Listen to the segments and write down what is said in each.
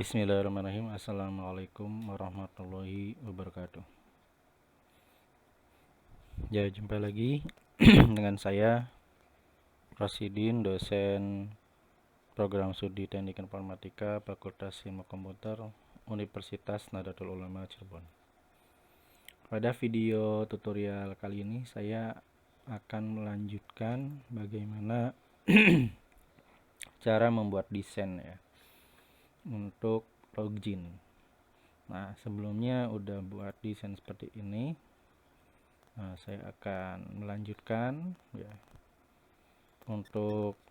Bismillahirrahmanirrahim. Assalamualaikum warahmatullahi wabarakatuh. Ya, jumpa lagi dengan saya Rosidin, dosen program studi Teknik Informatika Fakultas Ilmu Komputer Universitas Nahdlatul Ulama Cirebon. Pada video tutorial kali ini saya akan melanjutkan bagaimana cara membuat desain ya untuk login. Nah, sebelumnya udah buat desain seperti ini. Nah, saya akan melanjutkan ya. Untuk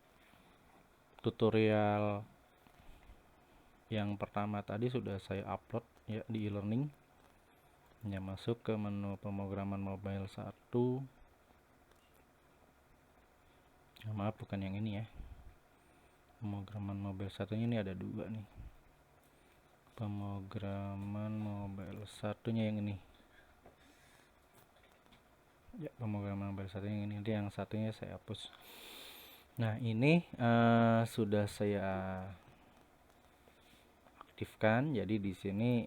tutorial yang pertama tadi sudah saya upload ya di e-learning. Ya, masuk ke menu pemrograman mobile 1. Ya, maaf, bukan yang ini ya. Pemrograman mobile 1 ini ada dua nih. Pemrograman mobile satunya yang ini. Ya, pemrograman mobile satunya yang ini. Nanti yang satunya saya hapus. Nah, ini sudah saya aktifkan. Jadi di sini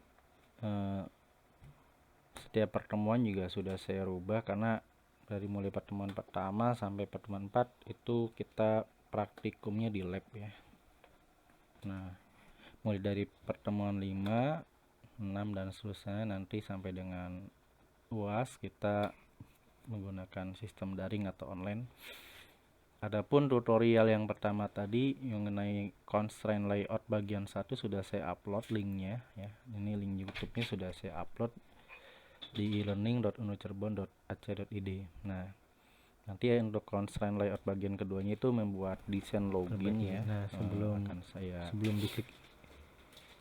setiap pertemuan juga sudah saya rubah, karena dari mulai pertemuan pertama sampai pertemuan 4 itu kita praktikumnya di lab ya. Nah, mulai dari pertemuan 5, 6 dan seterusnya nanti sampai dengan UAS kita menggunakan sistem daring atau online. Adapun tutorial yang pertama tadi mengenai constraint layout bagian 1 sudah saya upload linknya ya. Ini link YouTube-nya sudah saya upload di e-learning.unucirebon.ac.id. Nah, nanti ya untuk constraint layout bagian keduanya itu membuat desain login ya. Nah, sebelum diklik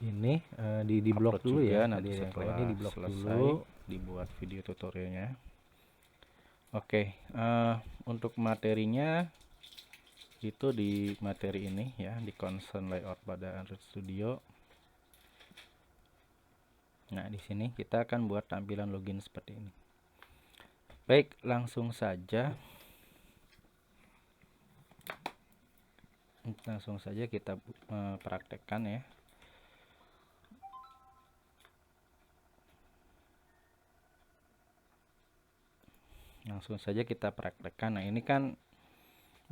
ini di blok dulu juga ya. Nanti setelah ini di blok selesai dulu. dibuat video tutorialnya. Oke, untuk materinya itu di materi ini ya, di constraint layout pada Android Studio. Nah, di sini kita akan buat tampilan login seperti ini. Baik, langsung saja kita praktekkan ya. Nah, ini kan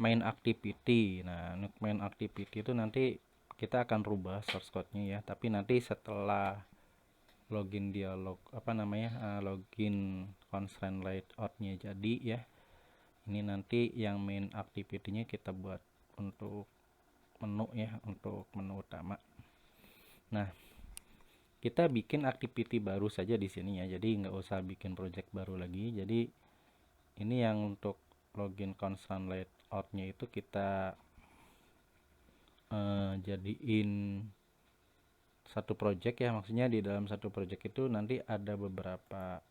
main activity. Nah, untuk main activity itu nanti kita akan rubah source code-nya ya, tapi nanti setelah login dialog login constraint layout-nya jadi ya. Ini nanti yang main activity-nya kita buat untuk menu ya, untuk menu utama. Nah, kita bikin activity baru saja di sini ya. Jadi nggak usah bikin project baru lagi. Jadi ini yang untuk login constraint layout-nya itu kita jadiin satu project ya. Maksudnya di dalam satu project itu nanti ada beberapa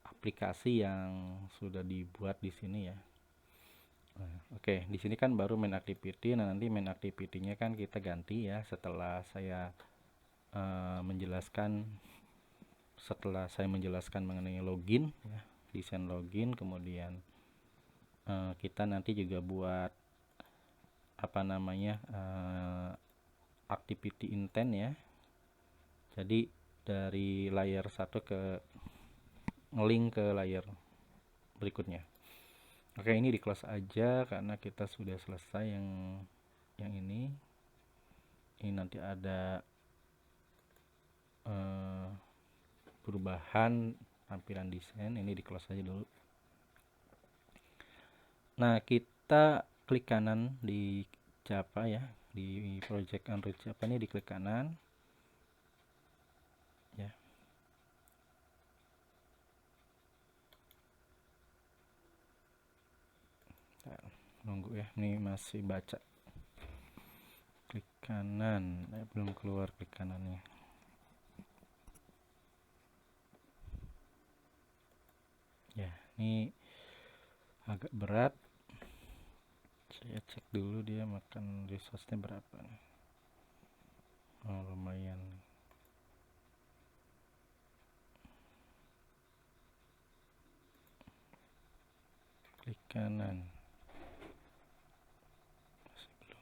aplikasi yang sudah dibuat di sini ya. Oke, di sini kan baru main activity. Nah, nanti main activity-nya kan kita ganti ya setelah saya menjelaskan mengenai login ya, desain login. Kemudian kita nanti juga buat activity intent ya. Jadi dari layer 1 ke ngelink ke layer berikutnya. Oke, ini di close aja karena kita sudah selesai yang ini. Ini nanti ada perubahan tampilan desain. Ini di close aja dulu. Nah, kita klik kanan di Java ya, di project Android Java ini diklik kanan ya. Nunggu ya, ini masih baca. Klik kanan, belum keluar klik kanannya. Ya, ini agak berat. Saya cek dulu dia makan resource-nya berapa nih. Oh, lumayan. Klik kanan. Masih belum.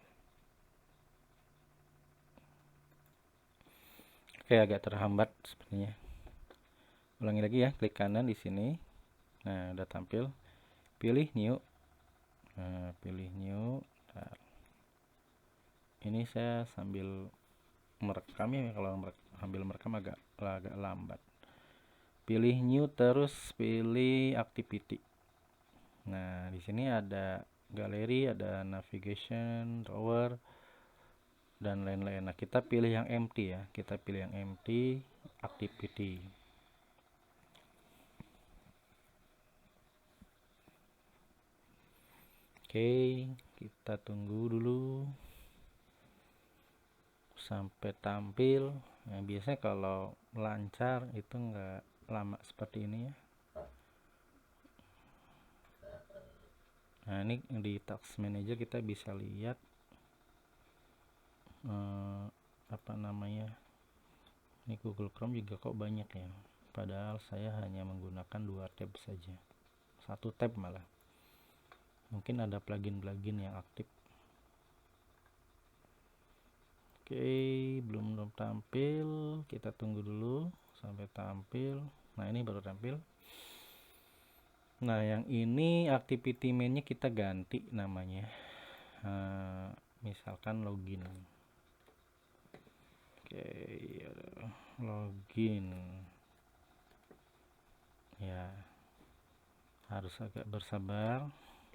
agak terhambat sepertinya. Ulangi lagi ya, klik kanan di sini. Nah, udah tampil. Pilih new. Nah, pilih new. Nah, ini saya sambil merekam ya, kalau sambil merekam agak lambat. Pilih new, terus pilih activity. Nah, di sini ada galeri, ada navigation, drawer, dan lain-lain. Nah, kita pilih yang empty ya. Kita pilih yang empty, activity. Oke, kita tunggu dulu sampai tampil. Nah, biasanya kalau lancar itu enggak lama seperti ini ya. Nah, ini di task manager kita bisa lihat apa namanya, ini Google Chrome juga kok banyak ya, padahal saya hanya menggunakan 2 tab saja, 1 tab malah. Mungkin ada plugin-plugin yang aktif. Oke, belum tampil, kita tunggu dulu sampai tampil. Nah, ini baru tampil. Nah, yang ini activity main-nya kita ganti namanya, misalkan login. Oke, login ya, harus agak bersabar.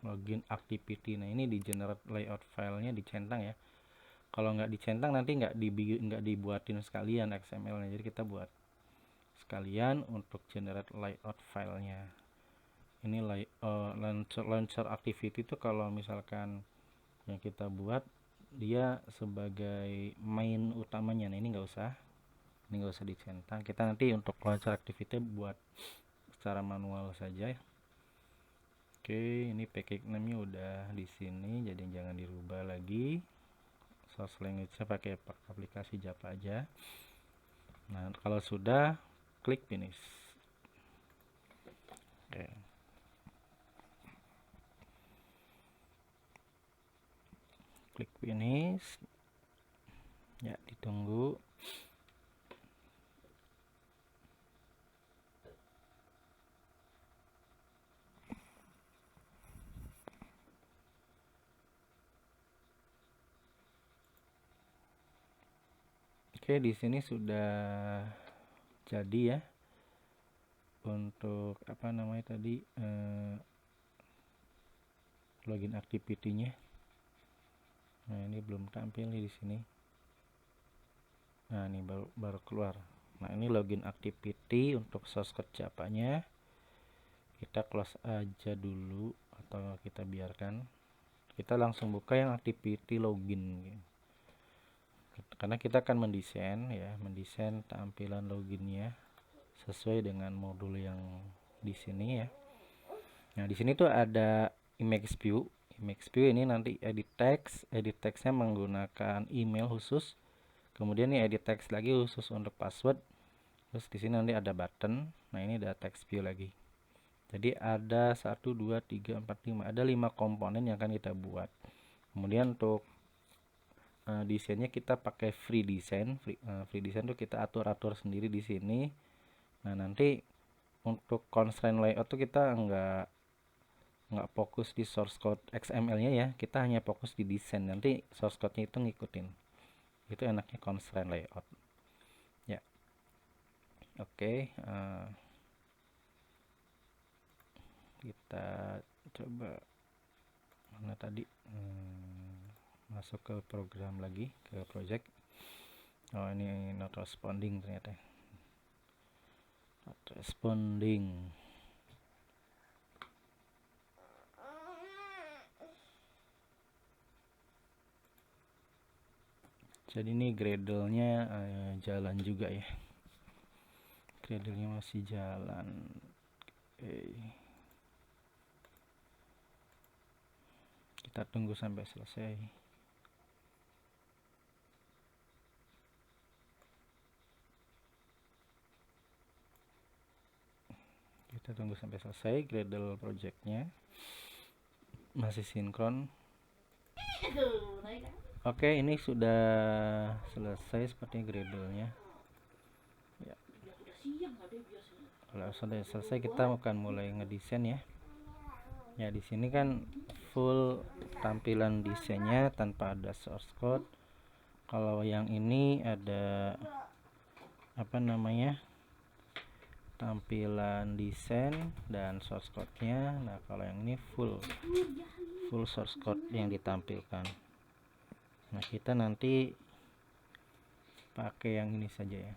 Login activity. Nah, ini di generate layout filenya dicentang ya. Kalau nggak dicentang nanti nggak dibuatin sekalian XML-nya. Jadi kita buat sekalian untuk generate layout filenya. Ini launcher activity itu kalau misalkan yang kita buat dia sebagai main utamanya. Nah, ini nggak usah dicentang. Kita nanti untuk launcher activity buat secara manual saja ya. Oke, ini package name-nya udah di sini, jadi jangan dirubah lagi. Source language-nya pakai aplikasi Java aja. Nah, kalau sudah, klik finish. Oke. Klik finish. Ya, ditunggu. Oke, di sini sudah jadi ya untuk apa namanya tadi, login activity-nya. Nah, ini belum tampil nih di sini. Nah, ini baru keluar. Nah, ini login activity untuk source code Java-nya. Kita close aja dulu atau kita biarkan. Kita langsung buka yang activity login. Karena kita akan mendesain tampilan loginnya sesuai dengan modul yang di sini ya. Nah, di sini tuh ada image view. Image view ini nanti edit text-nya menggunakan email khusus. Kemudian ini edit text lagi khusus untuk password. Terus di sini nanti ada button. Nah, ini ada text view lagi. Jadi ada 1 2 3 4 5, ada 5 komponen yang akan kita buat. Kemudian untuk desainnya kita pakai free design. Free design tuh kita atur sendiri di sini. Nah, nanti untuk constraint layout tuh kita nggak fokus di source code XML-nya ya, kita hanya fokus di desain. Nanti source code-nya itu ngikutin. Itu enaknya constraint layout. Ya. Oke, kita coba mana tadi, masuk ke program lagi, ke project. Oh, ini not responding ternyata. Not responding. Jadi ini Gradle-nya jalan juga ya. Gradle-nya masih jalan. Oke. Kita tunggu sampai selesai. Kita tunggu sampai selesai. Gradle projectnya masih sinkron. Oke, ini sudah selesai sepertinya Gradle-nya. Ya. Kalau sudah selesai kita akan mulai ngedesain ya. Ya di sini kan full tampilan desainnya tanpa ada source code. Kalau yang ini ada apa namanya, tampilan desain dan source code-nya. Nah kalau yang ini full source code yang ditampilkan. Nah kita nanti pakai yang ini saja ya.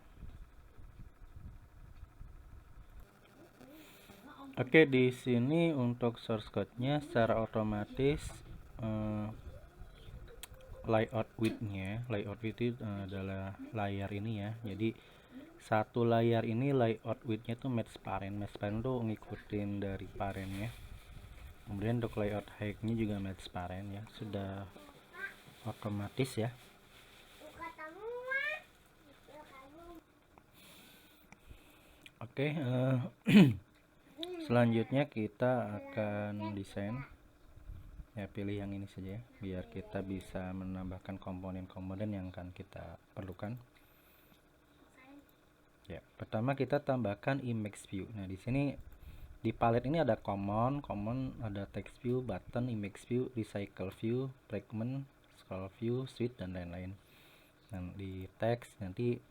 Oke, di sini untuk source code-nya secara otomatis layout width itu adalah layar ini ya. Jadi satu layar ini layout width-nya tuh match parent tuh ngikutin dari parent ya. Kemudian untuk layout height-nya juga match parent ya, sudah otomatis ya. Oke, selanjutnya kita akan desain ya, pilih yang ini saja ya, biar kita bisa menambahkan komponen-komponen yang akan kita perlukan. Ya, pertama kita tambahkan image view. Nah di sini di palet ini ada common, ada text view, button, image view, recycle view, fragment, scroll view, switch dan lain-lain. Dan di text nanti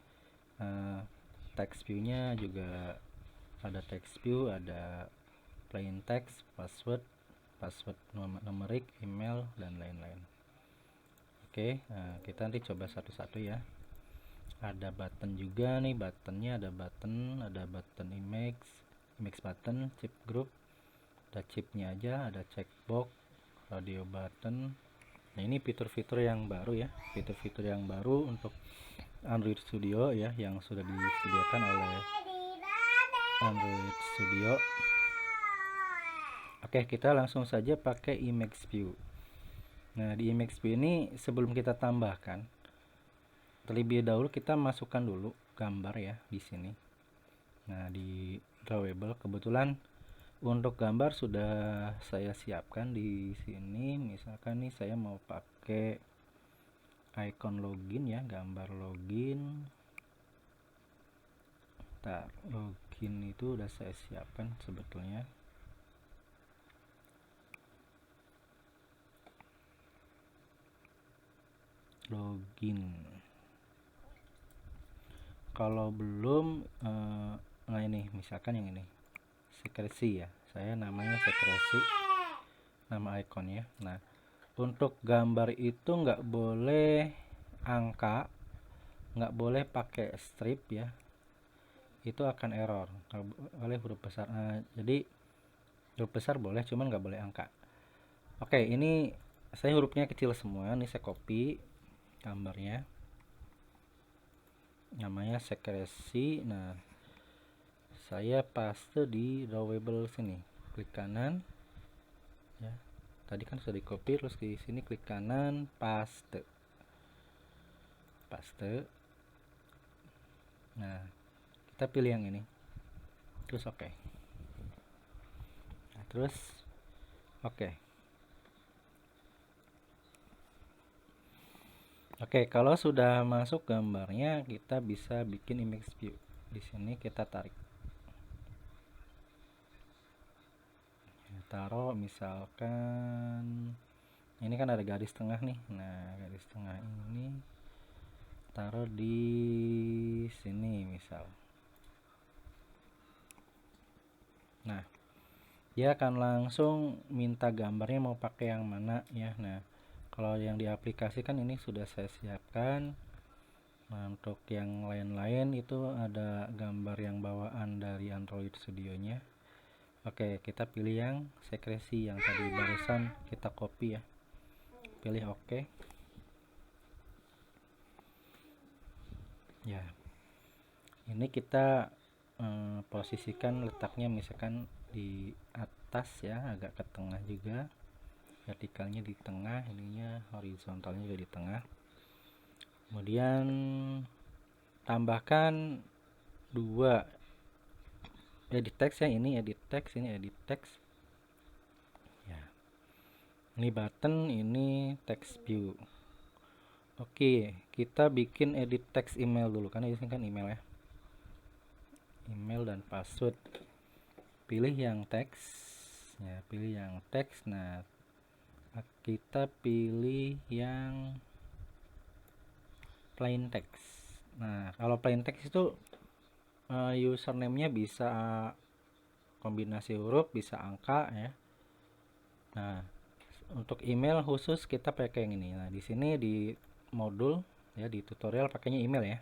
text view-nya juga ada text view, ada plain text, password numerik, email dan lain-lain. Oke, kita nanti coba satu-satu ya. Ada button juga nih, buttonnya ada button image button, chip group, ada chipnya aja, ada checkbox, radio button. Nah ini fitur-fitur yang baru ya, fitur-fitur yang baru untuk Android Studio ya, yang sudah disediakan oleh Android Studio. Oke, kita langsung saja pakai image view. Nah di image view ini sebelum kita tambahkan, terlebih dahulu kita masukkan dulu gambar ya di sini. Nah di drawable kebetulan untuk gambar sudah saya siapkan di sini. Misalkan nih saya mau pakai icon login ya, gambar login. Login itu udah saya siapkan sebetulnya. Login. Kalau belum, nah ini misalkan yang ini sekresi ya, saya namanya sekresi, nama icon ya. Nah untuk gambar itu nggak boleh angka, nggak boleh pakai strip ya, itu akan error. Kalau boleh huruf besar, jadi huruf besar boleh, cuman nggak boleh angka. Oke, ini saya hurufnya kecil semua, ini saya copy gambarnya, namanya sekresi. Nah saya paste di drawable sini, klik kanan ya, tadi kan sudah di copy, terus di sini klik kanan, paste. Nah kita pilih yang ini, terus oke. Nah, terus oke. Oke, kalau sudah masuk gambarnya, kita bisa bikin image view. Di sini kita tarik, taruh misalkan ini kan ada garis tengah nih. Nah garis tengah ini taruh di sini misal. Nah dia akan langsung minta gambarnya mau pakai yang mana ya. Nah kalau yang di aplikasi kan ini sudah saya siapkan. Nah untuk yang lain-lain itu ada gambar yang bawaan dari Android Studio-nya. Oke, kita pilih yang sekresi yang tadi barusan kita copy ya, pilih oke. Ya ini kita posisikan letaknya misalkan di atas ya, agak ke tengah juga, vertikalnya di tengah, ininya horizontalnya juga di tengah. Kemudian tambahkan dua edit text ya, ini edit text, ini edit text ya, ini button, ini text view. Oke, kita bikin edit text email dulu karena ini kan email ya. email dan password. Pilih yang teks ya, pilih yang teks. Nah, kita pilih yang plain text. Nah, kalau plain text itu username-nya bisa kombinasi huruf, bisa angka ya. Nah, untuk email khusus kita pakai yang ini. Nah, di sini di modul ya, di tutorial pakainya email ya,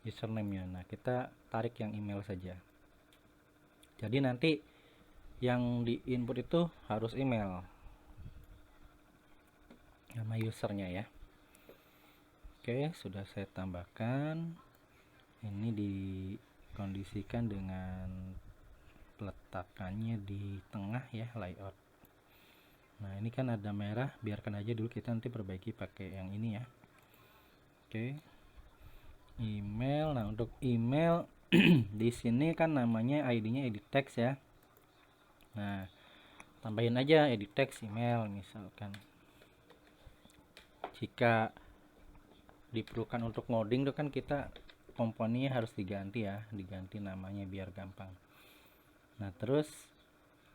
username-nya. Nah, kita tarik yang email saja. Jadi nanti yang di input itu harus email, nama usernya ya. Oke, sudah saya tambahkan. Ini dikondisikan dengan peletakannya di tengah ya, layout. Nah, ini kan ada merah, biarkan aja dulu, kita nanti perbaiki pakai yang ini ya. Oke. Email. Nah, untuk email di sini kan namanya ID-nya edit text ya. Nah, tambahin aja edit text email misalkan. Jika diperlukan untuk ngoding itu kan kita komponennya harus diganti ya, diganti namanya biar gampang. Nah, terus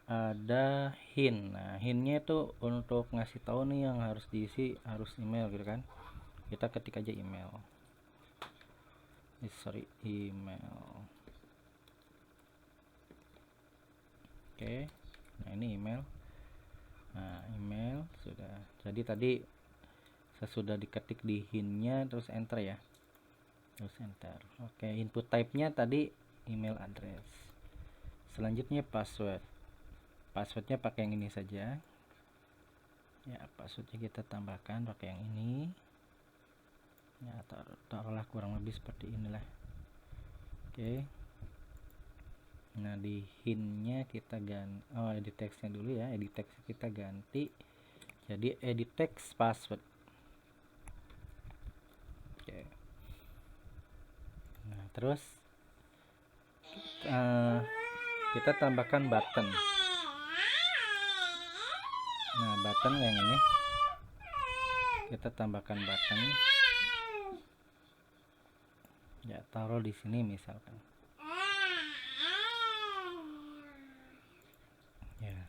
ada hint. Nah, hintnya itu untuk ngasih tahu nih yang harus diisi harus email gitu kan. Kita ketik aja email. Email. Oke. Nah, ini email. Nah, email sudah. Jadi tadi sesudah diketik di hintnya terus enter ya. Terus enter. Oke, input type-nya tadi email address. Selanjutnya password. Passwordnya pakai yang ini saja. Ya, passwordnya kita tambahkan pakai yang ini. Ya, taruhlah kurang lebih seperti inilah. Oke. Nah, di hintnya kita ganti, edit text-nya dulu ya. Edit text kita ganti jadi edit text password. Oke. Nah, terus kita tambahkan button. Nah, button yang ini kita tambahkan button. Ya, taruh di sini misalkan. Ya.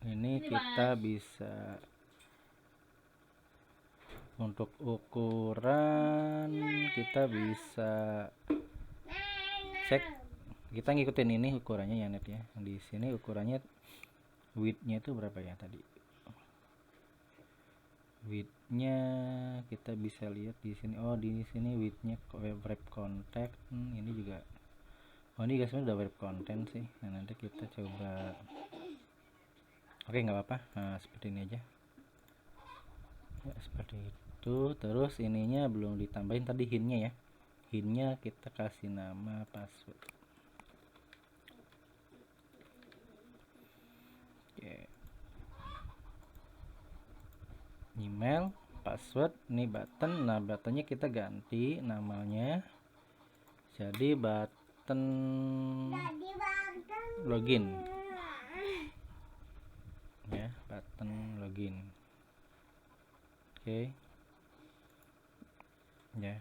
Ini kita bisa untuk ukuran, kita bisa cek, kita ngikutin ini ukurannya ya net ya. Di sini ukurannya width-nya itu berapa ya tadi? Width-nya kita bisa lihat di sini. Oh, di sini width-nya wrap content. Ini juga. Oh, ini guys udah wrap content sih. Nah, nanti kita coba. Oke, nggak apa-apa. Nah, seperti ini aja. Ya, seperti itu. Terus ininya belum ditambahin tadi hintnya ya. Hintnya kita kasih nama password. Oke. Email, password, ini button. Nah, buttonnya kita ganti namanya jadi button login ya, button login. Oke ya,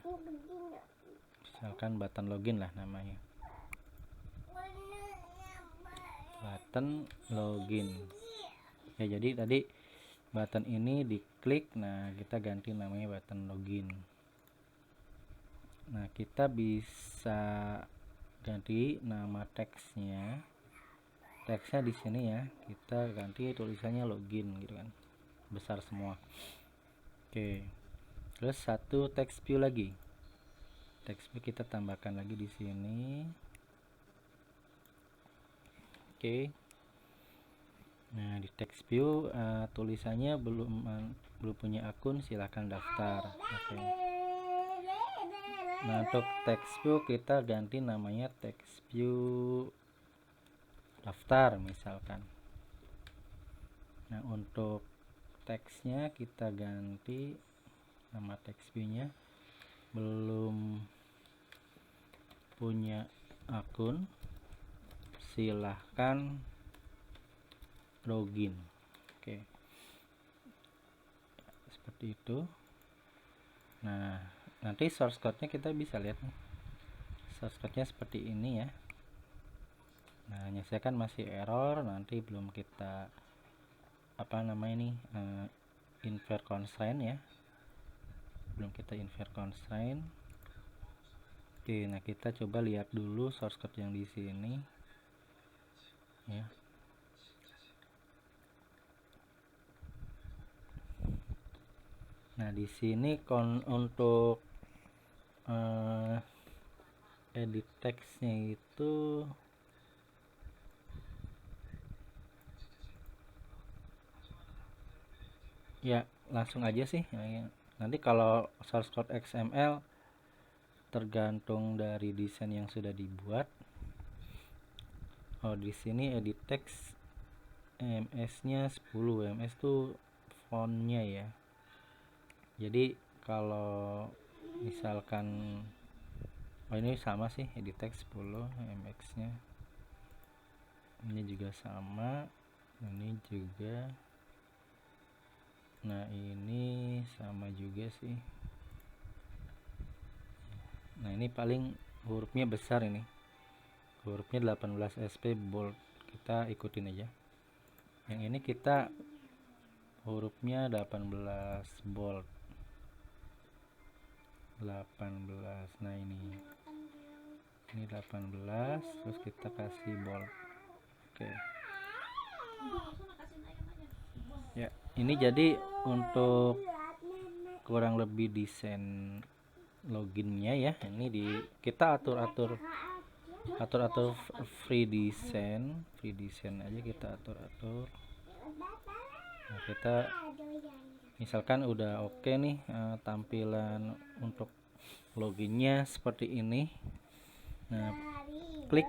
misalkan button login lah namanya, button login ya. Jadi tadi button ini diklik, nah kita ganti namanya button login. Nah, kita bisa ganti nama teksnya. Teksnya di sini ya, kita ganti tulisannya login gitu kan, besar semua. Oke. Terus satu text view lagi. Text view kita tambahkan lagi di sini. Oke. Nah, di text view tulisannya belum punya akun, silahkan daftar. Oke. Nah, untuk text view kita ganti namanya text view daftar misalkan. Nah, untuk teksnya kita ganti nama text view-nya belum punya akun, silahkan login. Oke, seperti itu. Nah, nanti source code-nya kita bisa lihat nih. source code-nya seperti ini ya. Nah, kan masih error, nanti belum kita apa namanya ini invert constraint ya, belum kita invert constraint. Oke, nah kita coba lihat dulu source code yang di sini ya. Nah, di sini untuk edit text-nya itu ya langsung aja sih. Nanti kalau source code XML tergantung dari desain yang sudah dibuat. Oh, di sini edit text EMS-nya 10. EMS tuh fontnya ya. Jadi kalau misalkan ini sama sih, edit text 10 EMX-nya. Ini juga sama. Ini juga. Nah, ini sama juga sih. Nah, ini paling hurufnya besar ini. Hurufnya 18 SP bold. Kita ikutin aja. Yang ini kita hurufnya 18 bold. 18. Nah, ini 18, terus kita kasih bold. Oke. Ya, ini jadi untuk kurang lebih desain loginnya ya. Ini kita atur free design aja, kita atur. Nah, kita misalkan udah oke nih tampilan untuk loginnya seperti ini. Nah, klik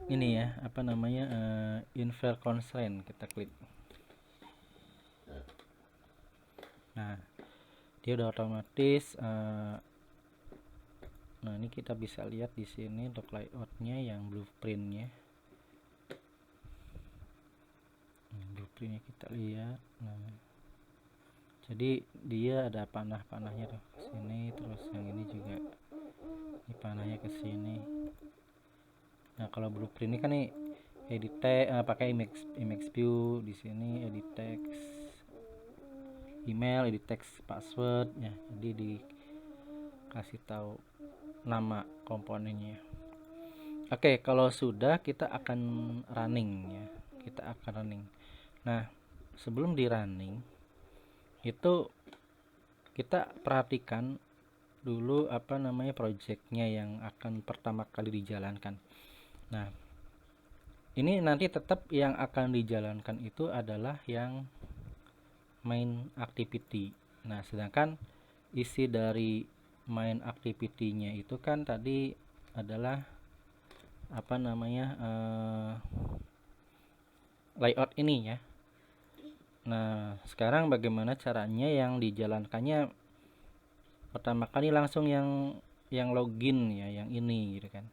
ini ya, apa namanya, invert constraint, kita klik. Nah, dia udah otomatis. Nah, ini kita bisa lihat di sini untuk layoutnya yang blueprintnya. Blueprintnya kita lihat. Nah, jadi dia ada panah-panahnya tuh sini, terus yang ini juga ini panahnya ke sini. Nah, kalau blueprint ini kan nih edit text, pakai image view, di sini edit text email, edit text password ya. Jadi dikasih tahu nama komponennya. Oke, kalau sudah kita akan running ya. Nah, sebelum di running itu kita perhatikan dulu apa namanya projectnya yang akan pertama kali dijalankan. Nah, ini nanti tetap yang akan dijalankan itu adalah yang main activity. Nah, sedangkan isi dari main activity-nya itu kan tadi adalah apa namanya layout ini ya. Nah, sekarang bagaimana caranya yang dijalankannya pertama kali langsung yang login ya, yang ini gitu kan.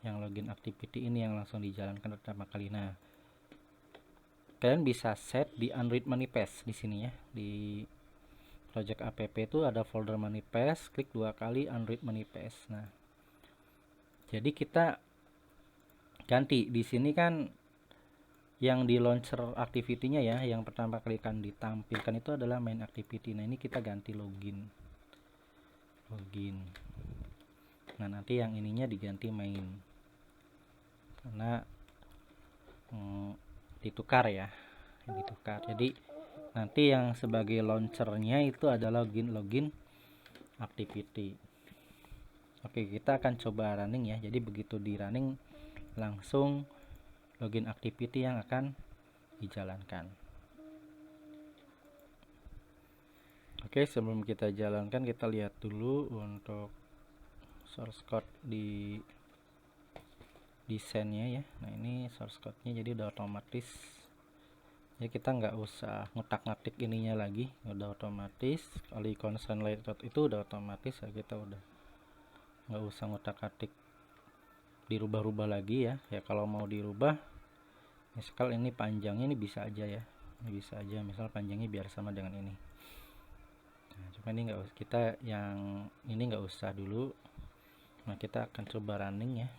Yang login activity ini yang langsung dijalankan pertama kali. Nah, kalian bisa set di unread manifest di sini ya. Di project app itu ada folder manifest, klik 2 kali unread manifest. Nah, jadi kita ganti di sini kan yang di launcher activity-nya ya, yang pertama kali kan ditampilkan itu adalah main activity. Nah, ini kita ganti login. Nah, nanti yang ininya diganti main. Karena ditukar ya. Jadi nanti yang sebagai launchernya itu adalah login activity. Oke, kita akan coba running ya. Jadi begitu di running langsung login activity yang akan dijalankan. Oke, sebelum kita jalankan kita lihat dulu untuk source code di desainnya ya. Nah, ini source code-nya jadi udah otomatis. Ya, kita nggak usah ngutak-ngatik ininya lagi, udah otomatis. Kali constant layout itu udah otomatis ya, kita udah nggak usah ngutak-ngatik dirubah-rubah lagi ya. Ya, kalau mau dirubah misal ini panjangnya ini bisa aja ya, misal panjangnya biar sama dengan ini. Nah, cuma ini nggak usah, kita yang ini nggak usah dulu. Nah, kita akan coba running ya.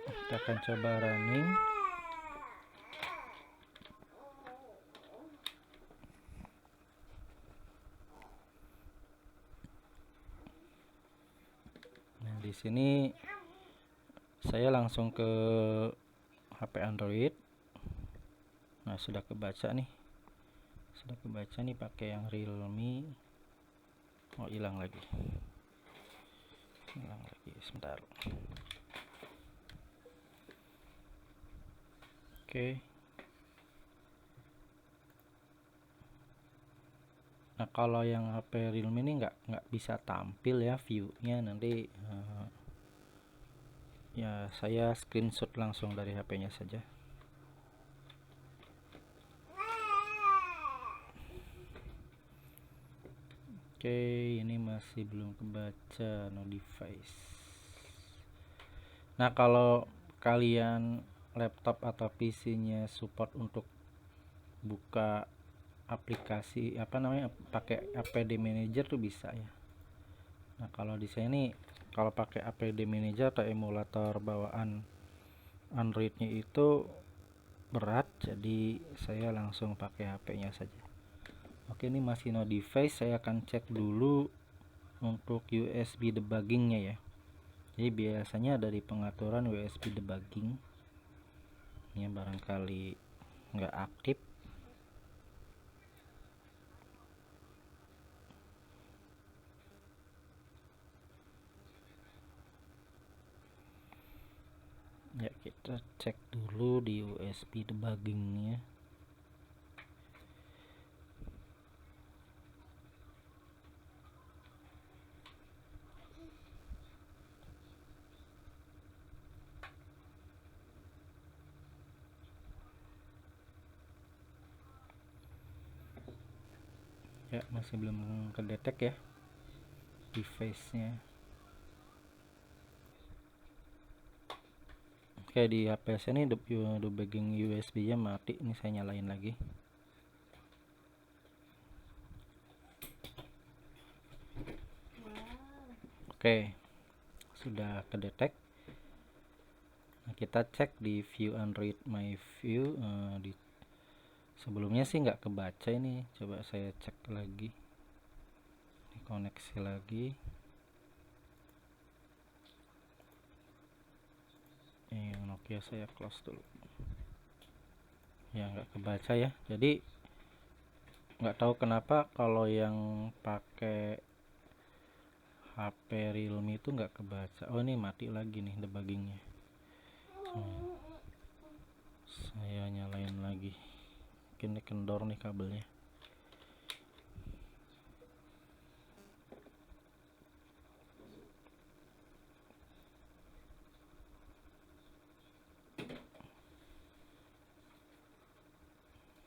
Kita akan coba running. Nah, di sini saya langsung ke HP Android. Nah, sudah kebaca nih. Pakai yang Realme. Oh, hilang lagi. Sebentar. Oke. Nah, kalau yang HP Realme ini nggak bisa tampil ya view-nya, nanti ya saya screenshot langsung dari HP-nya saja. Oke, ini masih belum kebaca no device. Nah, kalau kalian laptop atau PC-nya support untuk buka aplikasi pakai APD Manager tuh bisa ya. Nah, kalau di sini kalau pakai APD Manager atau emulator bawaan Androidnya itu berat, jadi saya langsung pakai HP-nya saja. Oke, ini masih no device. Saya akan cek dulu untuk USB debuggingnya ya. Jadi biasanya ada di pengaturan USB debugging. Ini barangkali nggak aktif. Ya, kita cek dulu di USB debuggingnya. Ya, masih belum kedetek ya device-nya. Oke, di HP saya ini debugging USB-nya mati. Ini saya nyalain lagi. Oke, sudah kedetek. Nah, kita cek di view Android My View. Sebelumnya sih nggak kebaca ini. Coba saya cek lagi. Ini koneksi lagi. Yang Nokia saya close dulu. Ya, nggak kebaca ya. Jadi nggak tahu kenapa kalau yang pakai HP Realme itu nggak kebaca. Oh, ini mati lagi nih debuggingnya. Saya nyalain lagi. Mungkin ini kendor nih kabelnya.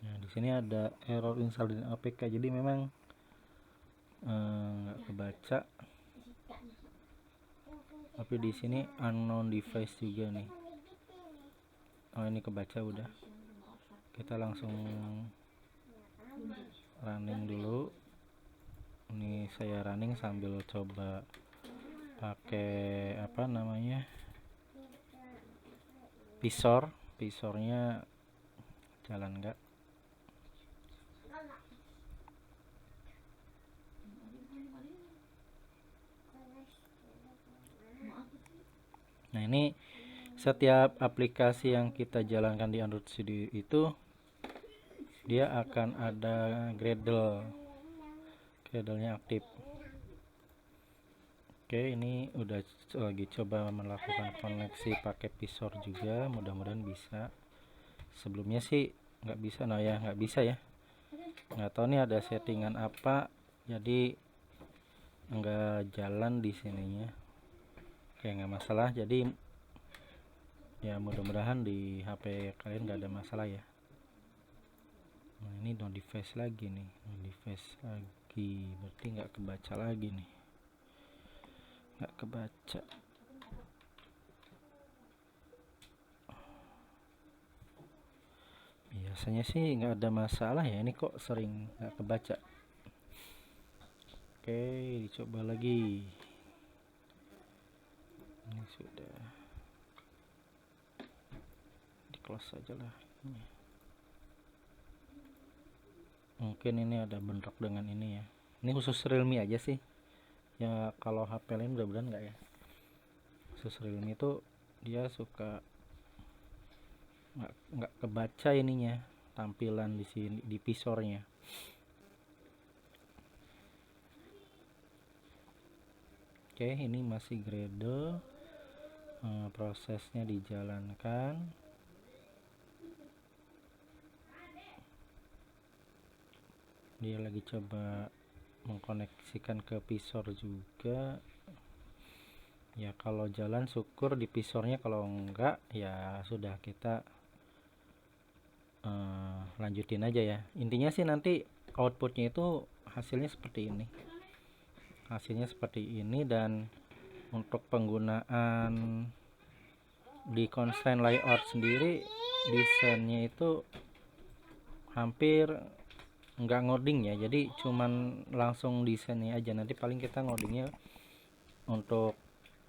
Nah, di sini ada error install APK. Jadi memang nggak kebaca. Tapi di sini unknown device juga nih. Oh, ini kebaca udah. Kita langsung running dulu. Ini saya running sambil coba pakai visornya jalan nggak. Nah, ini setiap aplikasi yang kita jalankan di Android Studio itu dia akan ada Gradle-nya aktif. Oke, ini udah lagi coba melakukan koneksi pakai visor juga, mudah-mudahan bisa. Sebelumnya sih nggak bisa. Nah ya, nggak bisa ya, nggak tahu nih ada settingan apa, jadi nggak jalan di sininya. Oke, nggak masalah. Jadi ya mudah-mudahan di HP kalian nggak ada masalah ya. Nah, ini no device lagi nih, berarti nggak kebaca lagi nih, nggak kebaca. biasanya sih nggak ada masalah ya, ini kok sering nggak kebaca. Oke, dicoba lagi. Ini sudah, di close aja lah ini. Mungkin ini ada bentrok dengan ini ya, ini khusus Realme aja sih ya, kalau HP lain mudah-mudahan nggak ya. Khusus Realme itu dia suka nggak kebaca ininya, tampilan di sini di visornya. Oke, ini masih Gradle, prosesnya dijalankan. Dia lagi coba mengkoneksikan ke visor juga ya. Kalau jalan syukur di visornya, kalau enggak ya sudah, kita lanjutin aja ya. Intinya sih nanti outputnya itu hasilnya seperti ini, dan untuk penggunaan di constraint layout sendiri, desainnya itu hampir nggak ngoding ya, jadi cuman langsung desainnya aja. Nanti paling kita ngodingnya untuk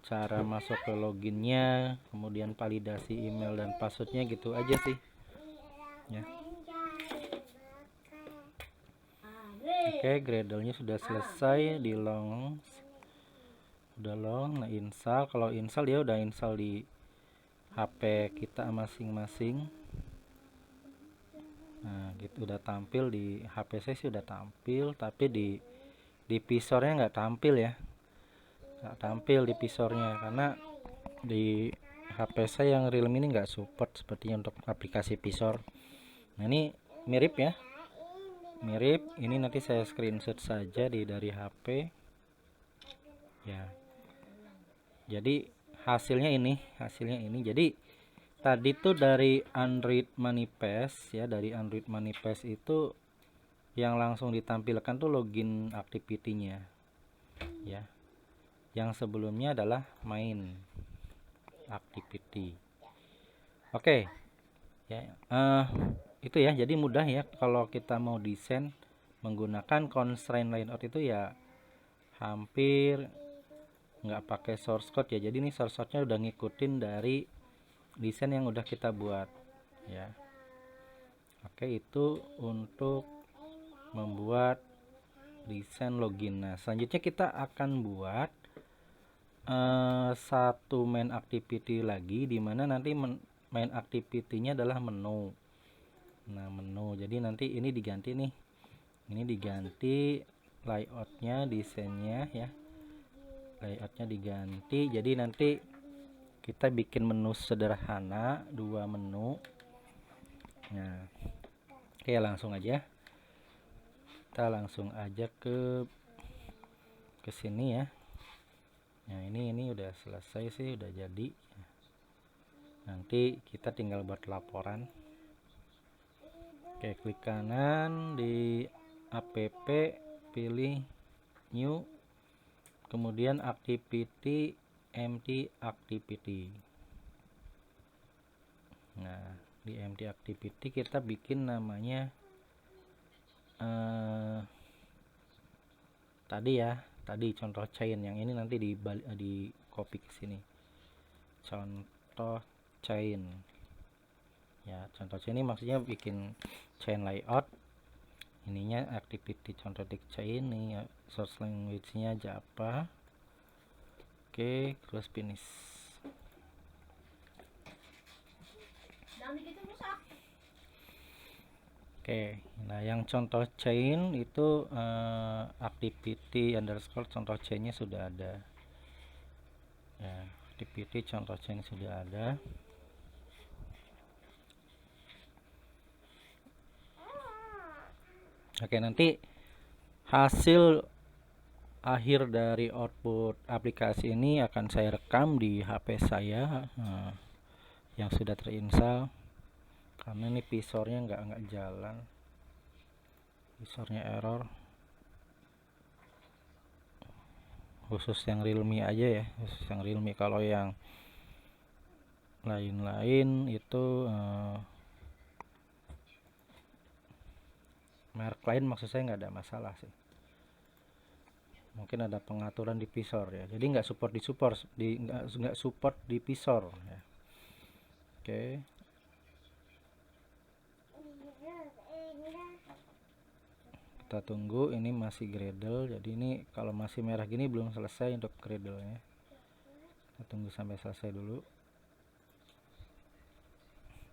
cara masuk ke loginnya, kemudian validasi email dan passwordnya, gitu aja sih ya. Oke, Gradle-nya sudah selesai di long, udah long. Nah, install, kalau install dia udah install di HP kita masing-masing. Nah, gitu udah tampil di HP saya sih, udah tampil, tapi di visornya nggak tampil ya, nggak tampil di visornya karena di HP saya yang Realme ini nggak support sepertinya untuk aplikasi visor. Nah, ini mirip ya, mirip. Ini nanti saya screenshot saja dari HP ya. Jadi hasilnya ini, jadi tadi tuh dari Android Manifest ya, dari Android Manifest itu yang langsung ditampilkan tuh login activity-nya ya. Yang sebelumnya adalah main activity. Oke ya, itu ya. Jadi mudah ya kalau kita mau desain menggunakan constraint layout itu ya, hampir nggak pakai source code ya. Jadi ini source code-nya udah ngikutin dari desain yang udah kita buat ya. Oke, itu untuk membuat desain login. Nah, selanjutnya kita akan buat satu main activity lagi, dimana nanti main activity-nya adalah menu. Nah, menu, jadi nanti ini diganti nih, ini diganti layoutnya, desainnya ya, layoutnya diganti. Jadi nanti kita bikin menu sederhana, 2 menu. Nah, oke, langsung aja, kita langsung aja ke sini ya. Nah, ini udah selesai sih, udah jadi. Nanti kita tinggal buat laporan. Oke, klik kanan di app, pilih new, kemudian activity, empty activity. Nah, di empty activity kita bikin namanya tadi contoh chain. Yang ini nanti di copy ke sini, contoh chain ya. Contoh chain ini maksudnya bikin chain layout, ininya activity contoh tick chain nih ya. Source language-nya Java. Oke, terus finish. Oke, nah yang contoh chain itu activity underscore contoh chainnya sudah ada ya. Activity contoh chain sudah ada. Oke, nanti hasil akhir dari output aplikasi ini akan saya rekam di HP saya yang sudah terinstall, karena ini visornya nggak jalan, visornya error. Khusus yang Realme aja ya, khusus yang Realme. Kalau yang lain-lain itu klien maksud saya nggak ada masalah sih. Mungkin ada pengaturan di visor ya, jadi nggak support di visor ya. Oke. Kita tunggu, ini masih Gradle, jadi ini kalau masih merah gini belum selesai untuk Gradle-nya. Kita tunggu sampai selesai dulu.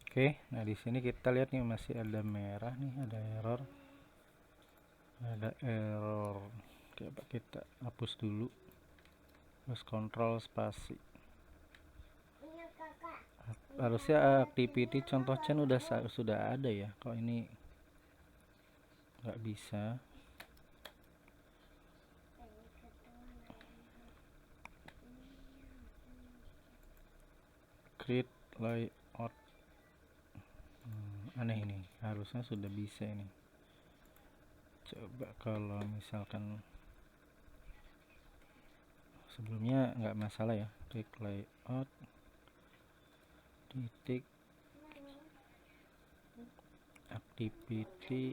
Oke, nah di sini kita lihat nih masih ada merah nih, ada error. Coba kita hapus dulu, terus kontrol spasi. Harusnya activity contoh chain sudah ada ya, kalau ini nggak bisa. Create layout, aneh ini, harusnya sudah bisa ini. Coba kalau misalkan sebelumnya nggak masalah ya, klik layout titik activity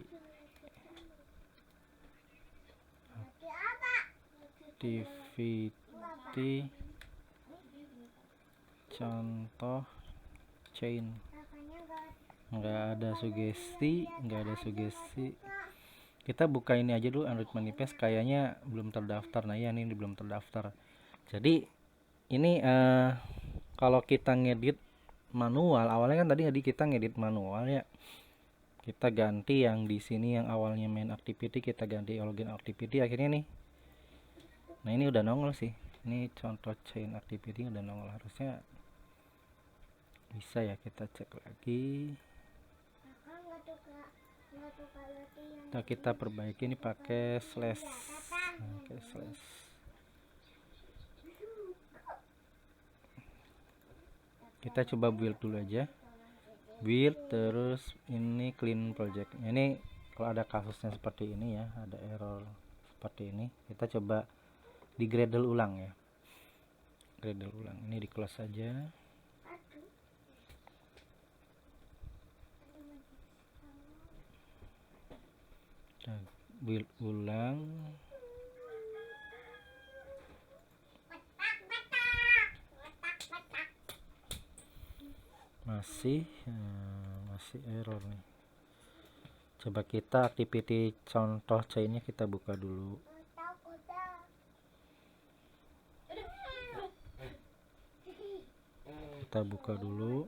contoh chain. Nggak ada sugesti. Kita buka ini aja dulu, Android Manifest kayaknya belum terdaftar. Nah ya, ini belum terdaftar. Jadi ini kalau kita ngedit manual, awalnya kan tadi kita ngedit manual ya, kita ganti yang di sini yang awalnya main activity, kita ganti login activity. Akhirnya nih, nah ini udah nongol sih, ini contoh chain activity udah nongol, harusnya bisa ya. Kita cek lagi. Nah, kita perbaiki ini pakai slash. Kita coba build dulu aja, build terus ini clean project. Ini kalau ada kasusnya seperti ini ya, ada error seperti ini, kita coba di Gradle ulang ya, Gradle ulang. Ini di close saja. Kita build ulang. Masih error nih. Coba kita activity contoh chainnya kita buka dulu. Kita buka dulu.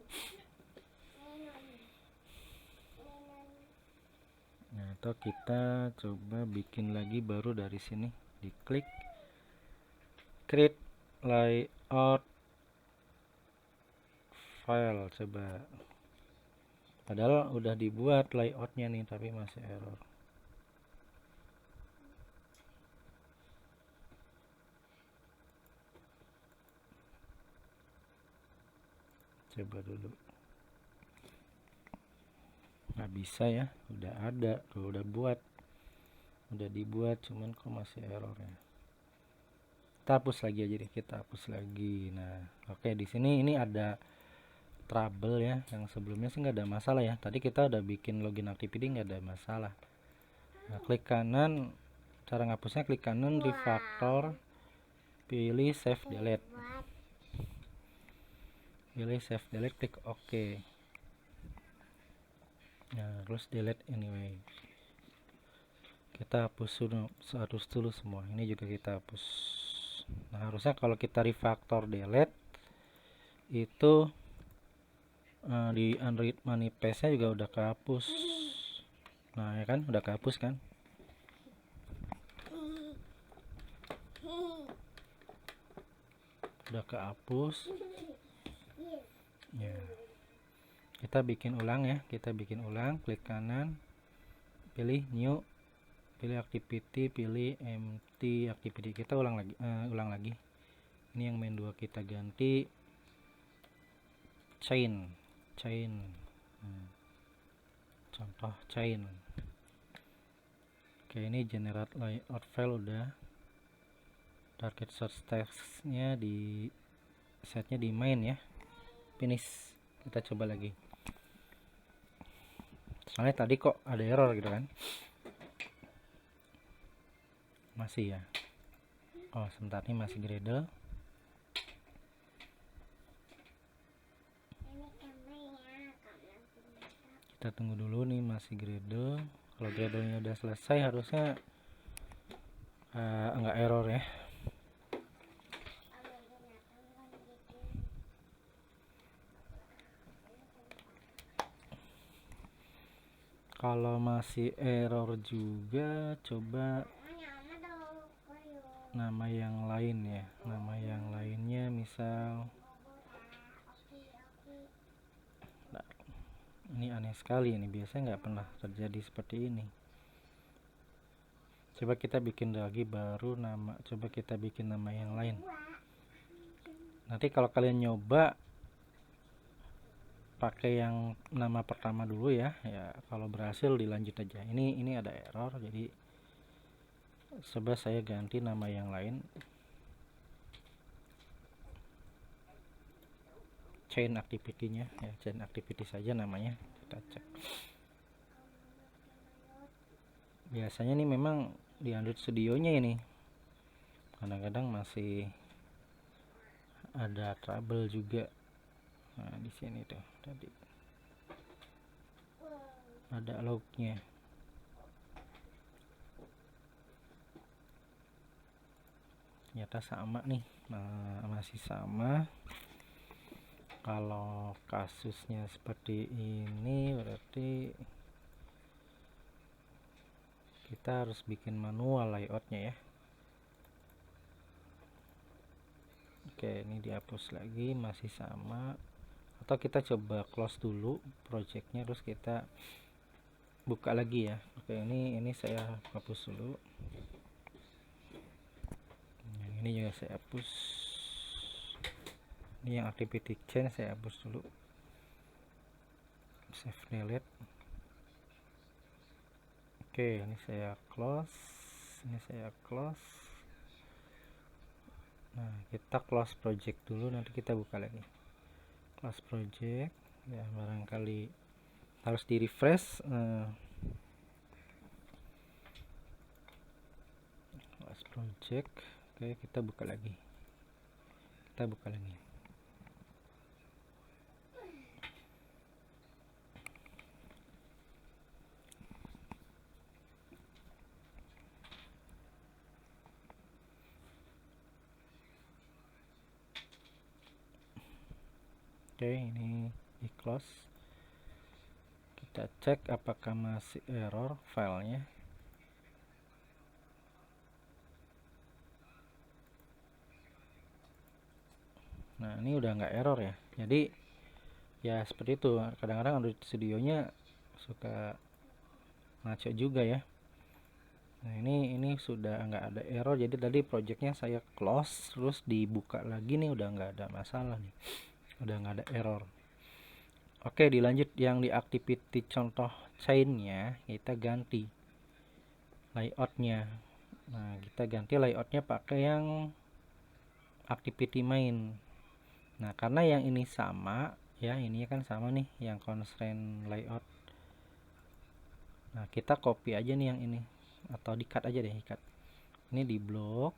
Nah, atau kita coba bikin lagi baru dari sini, diklik create layout file. Coba, padahal udah dibuat layoutnya nih, tapi masih error. Coba dulu, nggak bisa ya. Udah ada tuh, udah dibuat, cuman kok masih error ya. Kita hapus lagi aja deh, kita hapus lagi. Nah oke, di sini ini ada trouble ya, yang sebelumnya sih nggak ada masalah ya. Tadi kita udah bikin login activity, nggak ada masalah. Nah, klik kanan, cara ngapusnya klik kanan, refactor, pilih save delete, klik OK. Nah terus delete anyway. Kita hapus dulu semua, ini juga kita hapus. Nah harusnya kalau kita refactor delete itu di Android Manifestnya juga udah kehapus. Nah ya kan, udah kehapus kan. Udah kehapus ya. Kita bikin ulang ya, klik kanan, pilih new, pilih activity, pilih empty activity. Kita ulang lagi. Ini yang main 2 kita ganti chain. Contoh chain. Oke, ini generate layout file udah. Target source text-nya di setnya di main ya. Finish. Kita coba lagi. Soalnya tadi kok ada error gitu kan. Masih ya. Oh, sebentar, ini masih Gradle. Kita tunggu dulu nih, masih Gradle. Kalau Gradle-nya udah selesai harusnya enggak error ya. Kalau masih error juga, coba nama yang lain ya. Nama yang lainnya misal, nah, ini aneh sekali, ini biasanya nggak pernah terjadi seperti ini. Coba kita bikin lagi baru nama, coba kita bikin nama yang lain. Nanti kalau kalian nyoba pakai yang nama pertama dulu ya, kalau berhasil dilanjut aja. Ini ada error, jadi coba saya ganti nama yang lain, chain activity-nya ya, chain activity saja namanya. Kita cek. Biasanya nih memang di Android Studio-nya ini kadang-kadang masih ada trouble juga. Nah, di sini tuh tadi ada lognya. Ternyata sama nih. Nah, masih sama. Kalau kasusnya seperti ini berarti kita harus bikin manual layoutnya ya. Oke, ini dihapus lagi, masih sama. Atau kita coba close dulu projectnya, terus kita buka lagi ya. Oke, ini saya hapus dulu. Yang ini juga saya hapus. Ini yang activity chain saya hapus dulu. Save delete. Oke, ini saya close. Ini saya close. Nah, kita close project dulu, nanti kita buka lagi. Close project ya, barangkali harus di refresh. Close project. Oke, kita buka lagi. Oke, ini di close. Kita cek apakah masih error filenya. Nah, ini udah nggak error ya. Jadi ya seperti itu. Kadang-kadang Android Studio-nya suka ngaco juga ya. Nah, ini sudah nggak ada error. Jadi tadi projectnya saya close, terus dibuka lagi nih, udah nggak ada masalah nih. Udah nggak ada error. Oke, dilanjut yang di activity contoh chainnya, kita ganti layoutnya. Nah, kita ganti layoutnya pakai yang activity main. Nah, karena yang ini sama ya, ini kan sama nih yang constraint layout. Nah, kita copy aja nih yang ini, atau di cut aja deh, cut. Ini di blok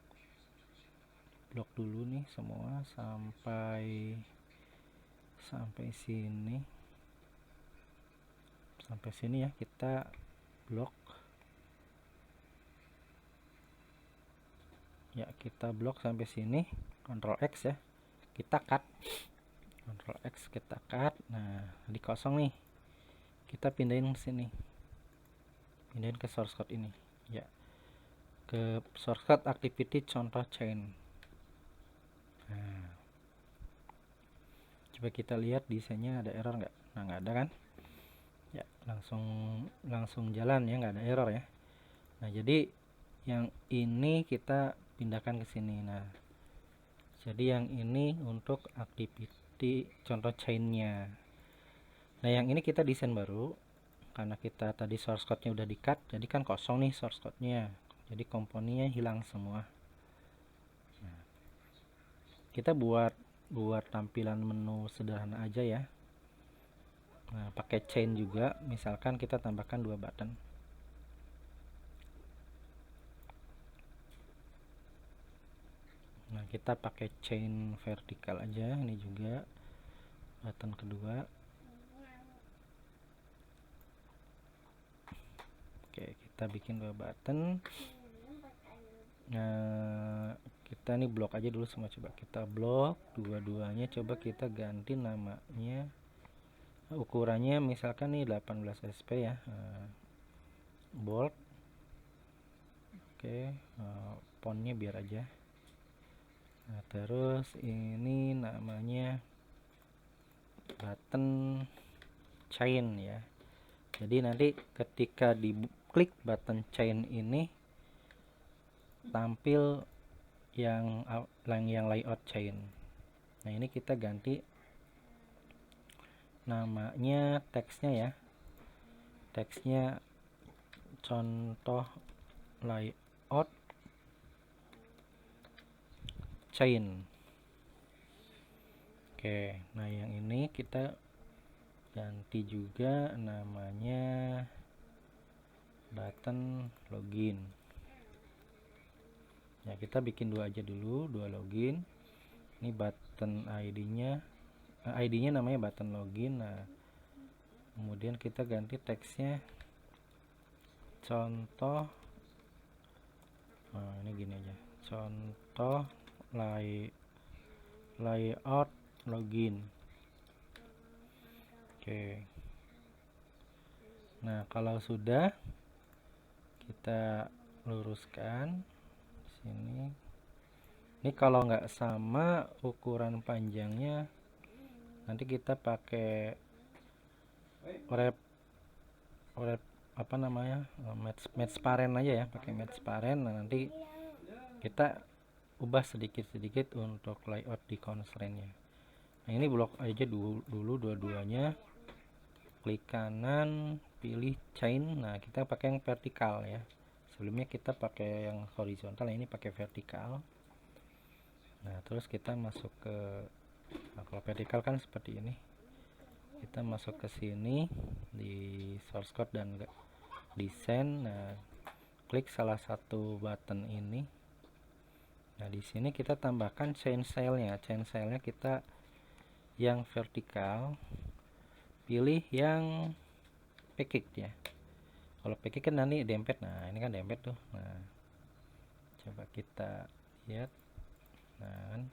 dulu nih semua sampai sini. Sampai sini ya, kita blok. Ya, kita blok sampai sini. Ctrl X ya. Kita cut. Ctrl X kita cut. Nah, di kosong nih. Kita pindahin ke sini. Pindahin ke source code ini. Ya. Ke source code activity contoh chain. Nah, coba kita lihat desainnya ada error nggak? Nah, nggak ada kan? Ya, langsung jalan ya, nggak ada error ya. Nah, jadi yang ini kita pindahkan ke sini. Nah, jadi yang ini untuk activity contoh chainnya. Nah, yang ini kita desain baru karena kita tadi source code-nya udah di cut, jadi kan kosong nih source code-nya. Jadi komponennya hilang semua. Nah, kita buat tampilan menu sederhana aja ya. Nah, pakai chain juga, misalkan kita tambahkan 2 button. Nah, kita pakai chain vertikal aja. Ini juga button kedua. Oke, kita bikin 2 button. Nah, kita nih blok aja dulu semua. Coba kita blok dua-duanya. Coba kita ganti namanya, ukurannya misalkan nih 18 sp ya. Bold. Oke, fontnya biar aja. Nah, terus ini namanya button chain ya. Jadi nanti ketika diklik button chain ini tampil yang layout chain. Nah, ini kita ganti namanya, teksnya ya. Teksnya contoh layout chain. Oke, nah yang ini kita ganti juga namanya button login. Ya, kita bikin 2 aja dulu, 2 login. Ini button ID-nya namanya button login. Nah, kemudian kita ganti teksnya contoh, nah ini gini aja, contoh layout login. Oke. Nah, kalau sudah, kita luruskan sini. Ini kalau nggak sama ukuran panjangnya, nanti kita pakai wrap apa namanya, match parent aja ya, pakai match parent. Nah, nanti kita ubah sedikit-sedikit untuk layout di constraint-nya. Nah, ini blok aja dulu dua-duanya. Klik kanan, pilih chain. Nah, kita pakai yang vertikal ya. Sebelumnya kita pakai yang horizontal, ini pakai vertikal. Nah, terus kita masuk ke, nah, kalau vertikal kan seperti ini. Kita masuk ke sini di source code dan desain. Nah, klik salah satu button ini. Nah, di sini kita tambahkan chain style-nya. Chain style-nya kita yang vertikal. Pilih yang package ya. Kalau package kan nanti dempet. Nah, ini kan dempet tuh. Nah, coba kita lihat. Nah,